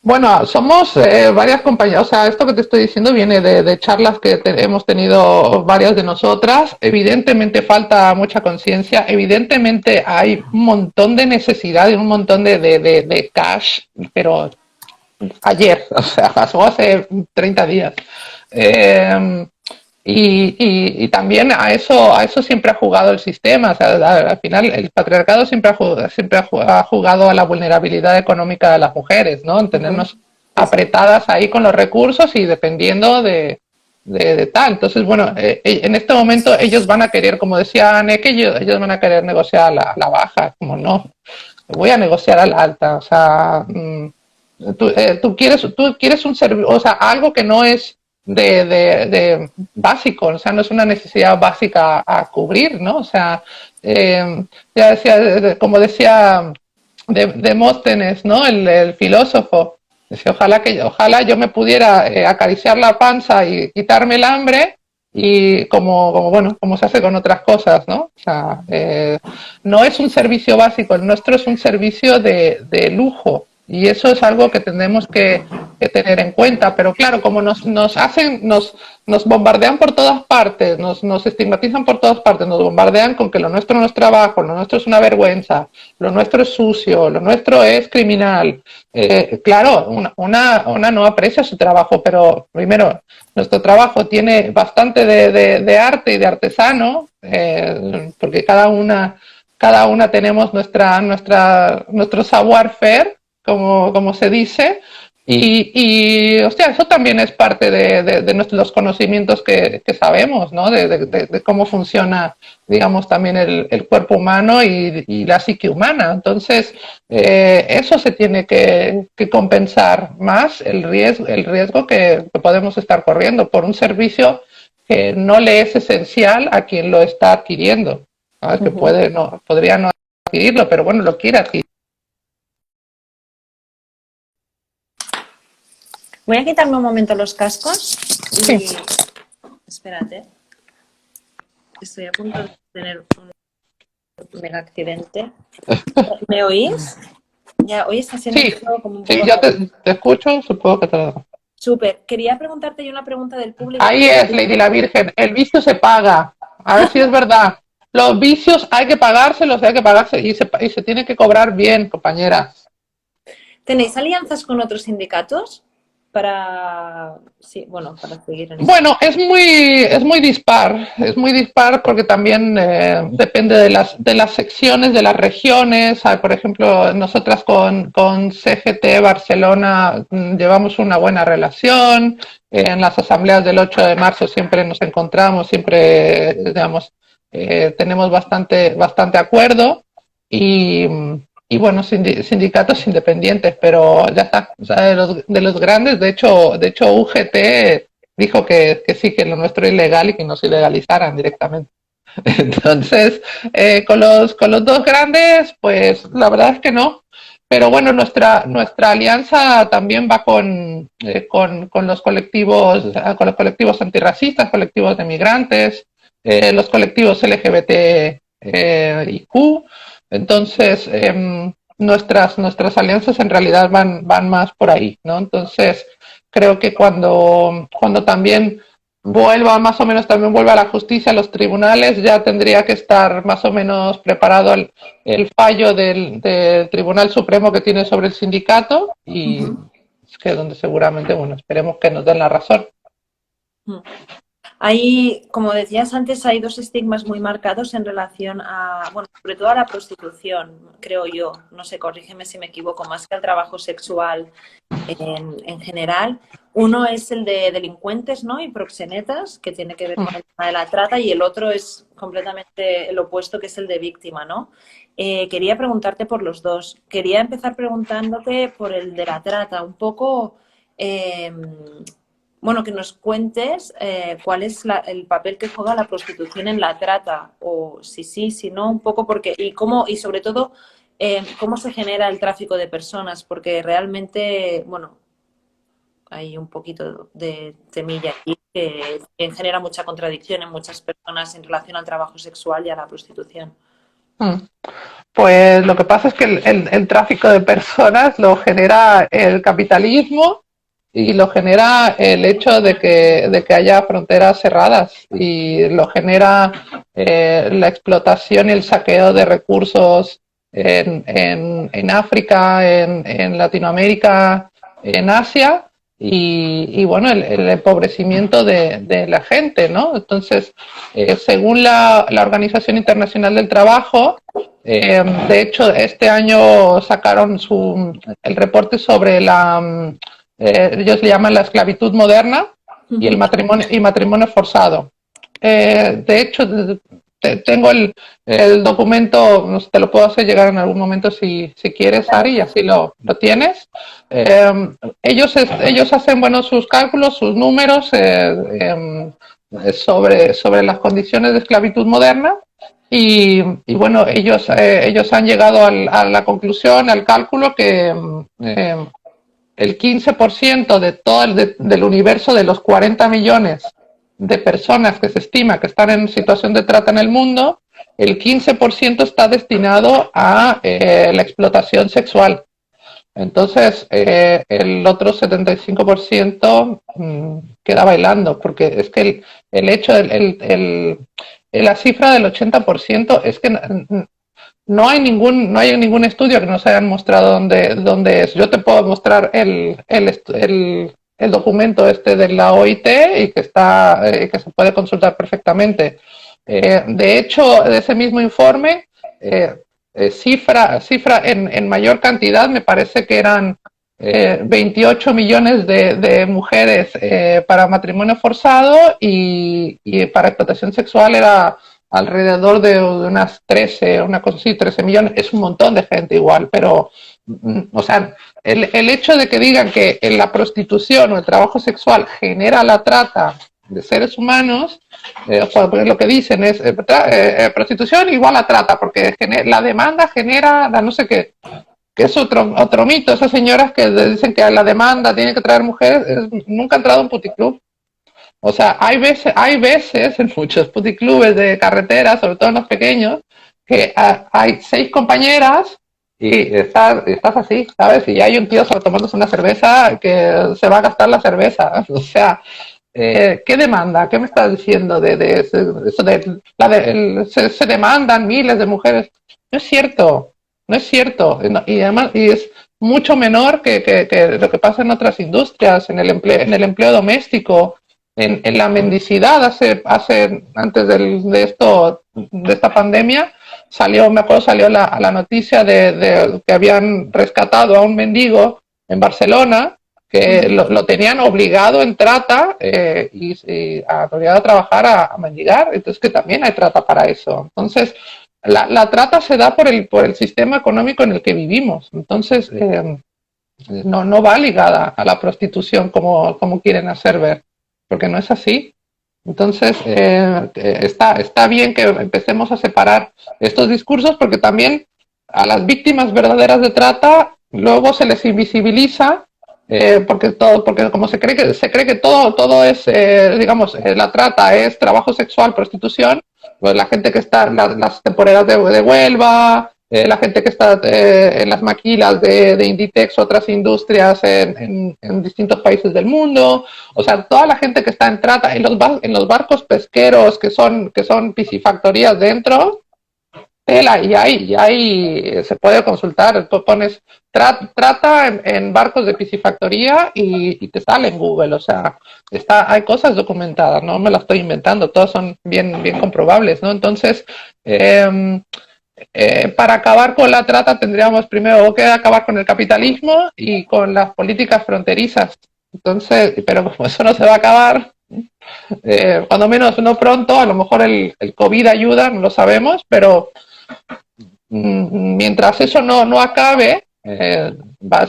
Bueno, somos varias compañías, o sea, esto que te estoy diciendo viene de charlas que hemos tenido varias de nosotras. Evidentemente falta mucha conciencia, evidentemente hay un montón de necesidad y un montón de cash, pero ayer, o sea, pasó hace 30 días. Eh, y también a eso siempre ha jugado el sistema. O sea, al final el patriarcado siempre ha jugado a la vulnerabilidad económica de las mujeres, ¿no? En Ujú. tenernos Sí, sí. apretadas ahí con los recursos y dependiendo de tal. Entonces, bueno, en este momento ellos van a querer, como decía Anne, que ellos van a querer negociar la baja, como no, voy a negociar a la alta. O sea, tú quieres un servicio, o sea, algo que no es de básico, o sea, no es una necesidad básica a cubrir, ¿no? O sea, ya decía, como decía Demóstenes, ¿no? El filósofo, decía, ojalá yo me pudiera acariciar la panza y quitarme el hambre y bueno, como se hace con otras cosas, ¿no? O sea, no es un servicio básico, el nuestro es un servicio de lujo. Y eso es algo que tenemos que tener en cuenta. Pero claro, como nos bombardean por todas partes, nos estigmatizan por todas partes, nos bombardean con que lo nuestro no es trabajo, lo nuestro es una vergüenza, lo nuestro es sucio, lo nuestro es criminal. Claro, una no aprecia su trabajo, pero primero, nuestro trabajo tiene bastante de arte y de artesano, porque cada una tenemos nuestro savoir-faire, como se dice, hostia, eso también es parte de los conocimientos que sabemos, ¿no? De cómo funciona, digamos, también el cuerpo humano y la psique humana. Entonces, eso se tiene que compensar más el riesgo que podemos estar corriendo por un servicio que no le es esencial a quien lo está adquiriendo. ¿Sabes? Que Ujú. podría no adquirirlo, pero bueno, lo quiere adquirir. Voy a quitarme un momento los cascos Sí. y espérate, estoy a punto de tener un mega accidente. ¿Me oís? Ya, hoy está siendo Sí, todo como un sí, poco ya raro. te escucho, supongo que te lo hago. Súper. Quería preguntarte yo una pregunta del público. Ahí es, Lady la Virgen, el vicio se paga. A ver si es verdad. Los vicios hay que pagarse y se tiene que cobrar bien, compañera. ¿Tenéis alianzas con otros sindicatos para, sí, bueno, para seguir en esto? Bueno, es muy dispar porque también depende de las secciones, de las regiones. Por ejemplo, nosotras con CGT Barcelona llevamos una buena relación. En las asambleas del 8 de marzo siempre nos encontramos, siempre, digamos, tenemos bastante acuerdo. Y, y bueno, sindicatos independientes, pero ya está. O sea, de los grandes, de hecho UGT dijo que sí, que lo nuestro es ilegal y que nos ilegalizaran directamente. Entonces, con los dos grandes, pues la verdad es que no. Pero bueno, nuestra alianza también va con los colectivos antirracistas, colectivos de migrantes, los colectivos LGBT y Q. Entonces, nuestras alianzas en realidad van más por ahí, ¿no? Entonces, creo que cuando también más o menos también vuelva a la justicia, a los tribunales, ya tendría que estar más o menos preparado el fallo del Tribunal Supremo que tiene sobre el sindicato y es que donde seguramente, bueno, esperemos que nos den la razón. Uh-huh. Hay, como decías antes, hay dos estigmas muy marcados en relación a, bueno, sobre todo a la prostitución, creo yo. No sé, corrígeme si me equivoco, más que al trabajo sexual en general. Uno es el de delincuentes, ¿no? Y proxenetas, que tiene que ver con el tema de la trata, y el otro es completamente el opuesto, que es el de víctima, ¿no? Quería preguntarte por los dos. Quería empezar preguntándote por el de la trata, un poco, eh, bueno, que nos cuentes cuál es el papel que juega la prostitución en la trata, o si sí, si no, un poco porque, y cómo, y sobre todo, cómo se genera el tráfico de personas, porque realmente, bueno, hay un poquito de temilla aquí que genera mucha contradicción en muchas personas en relación al trabajo sexual y a la prostitución. Mm. Pues lo que pasa es que el tráfico de personas lo genera el capitalismo y lo genera el hecho de que haya fronteras cerradas y lo genera la explotación y el saqueo de recursos en África, en Latinoamérica, en Asia y bueno, el empobrecimiento de la gente, ¿no? Entonces, según la Organización Internacional del Trabajo, de hecho, este año sacaron el reporte sobre ellos le llaman la esclavitud moderna y el matrimonio forzado. De hecho, tengo el documento, te lo puedo hacer llegar en algún momento si quieres, Ari, y así lo tienes. Ellos hacen, bueno, sus cálculos, sus números sobre las condiciones de esclavitud moderna y bueno, ellos han llegado a la conclusión, al cálculo que el 15% de todo del universo de los 40 millones de personas que se estima que están en situación de trata en el mundo, el 15% está destinado a la explotación sexual. Entonces, el otro 75% queda bailando, porque es que el hecho, la cifra del 80% es que no hay ningún estudio que nos hayan mostrado dónde es. Yo te puedo mostrar el documento este de la OIT y que se puede consultar perfectamente. De hecho, de ese mismo informe, cifra en mayor cantidad, me parece que eran 28 millones de mujeres para matrimonio forzado y para explotación sexual era alrededor de unas 13, una cosa así, 13 millones. Es un montón de gente igual, pero, o sea, el hecho de que digan que la prostitución o el trabajo sexual genera la trata de seres humanos, lo que dicen es prostitución igual a trata, porque la demanda genera la no sé qué, que es otro mito. Esas señoras que dicen que la demanda tiene que traer mujeres, nunca han entrado a un puticlub. O sea, hay veces en muchos puticlubes de carretera, sobre todo en los pequeños, que hay 6 compañeras y estás así, ¿sabes? Y hay un tío solo tomándose una cerveza que se va a gastar la cerveza. O sea, ¿qué demanda? ¿Qué me estás diciendo de eso? Se demandan miles de mujeres. No es cierto, no es cierto. Y además es mucho menor que lo que pasa en otras industrias, en el empleo doméstico. En la mendicidad antes de esta pandemia me acuerdo salió la noticia de que habían rescatado a un mendigo en Barcelona que lo tenían obligado en trata y obligado a trabajar a mendigar, entonces que también hay trata para eso. Entonces la trata se da por el sistema económico en el que vivimos, entonces no va ligada a la prostitución como quieren hacer ver, porque no es así. Entonces, está bien que empecemos a separar estos discursos, porque también a las víctimas verdaderas de trata luego se les invisibiliza, porque como se cree que todo es, digamos, la trata es trabajo sexual, prostitución, pues la gente que está en las temporeras de Huelva, la gente que está en las maquilas de Inditex, otras industrias en distintos países del mundo, o sea, toda la gente que está en trata, en los barcos pesqueros que son piscifactorías dentro, tela, y ahí se puede consultar, tú pones trata en barcos de piscifactoría y te sale en Google, o sea, hay cosas documentadas, no me las estoy inventando, todas son bien comprobables, ¿no? Entonces, para acabar con la trata tendríamos primero que acabar con el capitalismo y con las políticas fronterizas. Entonces, pero como eso no se va a acabar, cuando menos no pronto, a lo mejor el COVID ayuda, no lo sabemos, pero mientras eso no acabe, va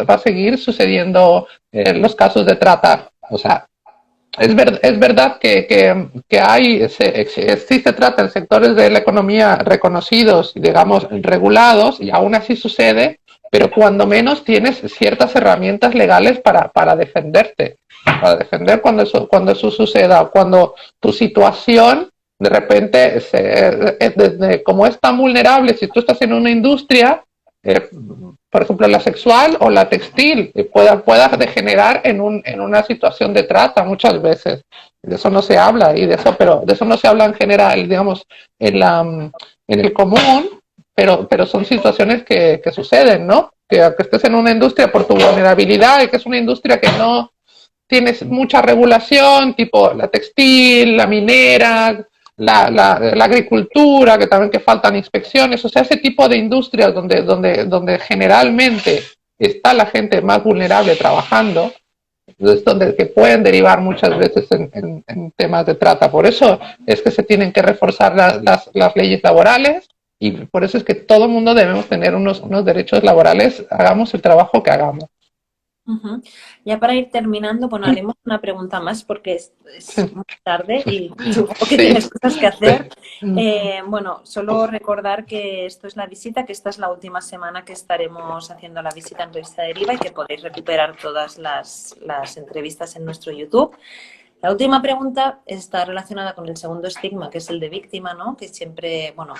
a seguir sucediendo los casos de trata. O sea, es verdad que existe trata en sectores de la economía reconocidos, digamos, regulados, y aún así sucede, pero cuando menos tienes ciertas herramientas legales para defenderte, para defender cuando eso suceda, cuando tu situación de repente, como es tan vulnerable, si tú estás en una industria, por ejemplo, la sexual o la textil, pueda degenerar en una situación de trata muchas veces. De eso no se habla, pero de eso no se habla en general, digamos, en el común, pero son situaciones que suceden, ¿no? Que aunque estés en una industria por tu vulnerabilidad y que es una industria que no tienes mucha regulación, tipo la textil, la minera, la agricultura, que también que faltan inspecciones, o sea, ese tipo de industrias donde generalmente está la gente más vulnerable trabajando, es donde que pueden derivar muchas veces en temas de trata. Por eso es que se tienen que reforzar las leyes laborales y por eso es que todo el mundo debemos tener unos derechos laborales, hagamos el trabajo que hagamos. Uh-huh. Ya para ir terminando, bueno, haremos una pregunta más porque es muy tarde y supongo que tienes cosas que hacer. Bueno, solo recordar que esto es la visita, que esta es la última semana que estaremos haciendo la visita en Revista Deriva y que podéis recuperar todas las entrevistas en nuestro YouTube. La última pregunta está relacionada con el segundo estigma, que es el de víctima, ¿no? Que siempre, bueno,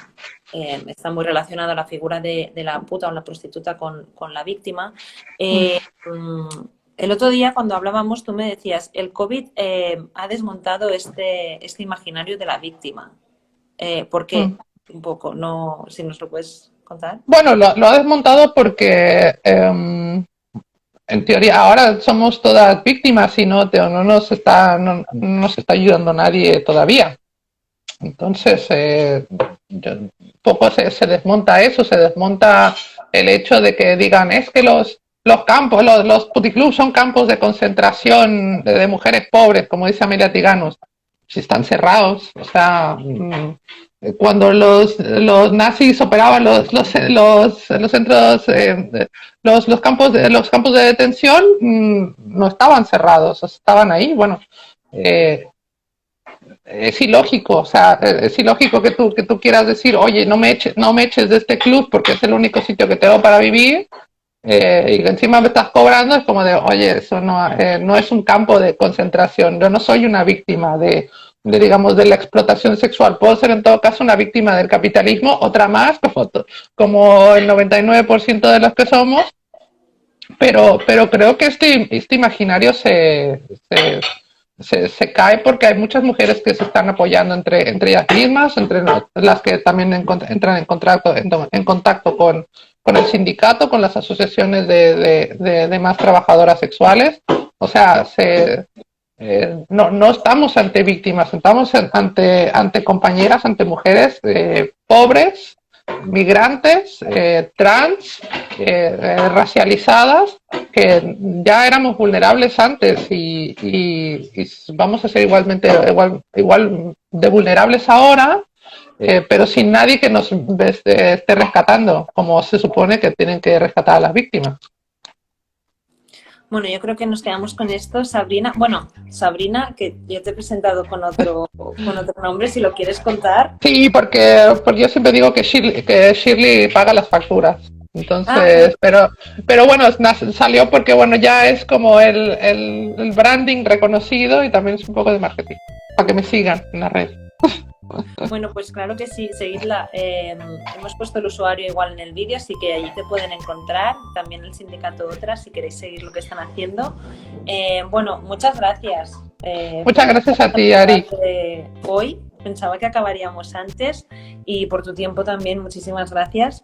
está muy relacionado a la figura de la puta o la prostituta con la víctima. El otro día, cuando hablábamos, tú me decías, el COVID ha desmontado este imaginario de la víctima. ¿Por qué? Un poco, no, si nos lo puedes contar. Bueno, lo ha desmontado porque... en teoría, ahora somos todas víctimas y no nos está ayudando nadie todavía. Entonces, poco se desmonta eso, se desmonta el hecho de que digan, es que los campos, los puticlubs son campos de concentración de mujeres pobres, como dice Amelia Tiganos. Si están cerrados, o sea... Cuando los nazis operaban los centros, los campos de detención no estaban cerrados, estaban ahí. Bueno, es ilógico, o sea, es ilógico que tú quieras decir, oye, no me eches de este club porque es el único sitio que tengo para vivir. Y que encima me estás cobrando, es como de, oye, eso no es un campo de concentración. Yo no soy una víctima digamos, de la explotación sexual. Puedo ser en todo caso una víctima del capitalismo, otra más, como el 99% de los que somos, pero creo que este imaginario se cae porque hay muchas mujeres que se están apoyando entre ellas mismas, entre las que también entran en contacto con el sindicato, con las asociaciones de más trabajadoras sexuales. O sea, no estamos ante víctimas, estamos ante compañeras, ante mujeres pobres, migrantes, trans, racializadas, que ya éramos vulnerables antes y vamos a ser igual de vulnerables ahora, pero sin nadie que nos esté rescatando, como se supone que tienen que rescatar a las víctimas. Bueno, yo creo que nos quedamos con esto. Sabrina, Sabrina, que yo te he presentado con otro nombre, si lo quieres contar. Sí, porque yo siempre digo que Shirley paga las facturas. Entonces, pero bueno, salió porque bueno, ya es como el branding reconocido y también es un poco de marketing, para que me sigan en la red. Bueno, pues claro que sí, seguidla. Hemos puesto el usuario igual en el vídeo, así que allí te pueden encontrar. También el sindicato Otras, si queréis seguir lo que están haciendo. Bueno, muchas gracias. Muchas gracias a ti, Ari. Hoy pensaba que acabaríamos antes y por tu tiempo también, muchísimas gracias.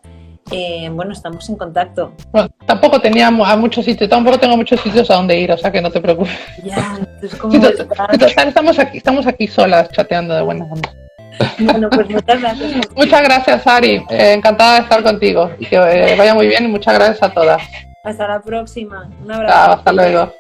Bueno, estamos en contacto. Bueno, tampoco tengo muchos sitios a donde ir, o sea que no te preocupes. Ya, es como estamos aquí solas chateando de buena gana. Bueno, pues muchas gracias. Muchas gracias, Ari. Encantada de estar contigo y que vaya muy bien y muchas gracias a todas. Hasta la próxima. Un abrazo. Hasta luego.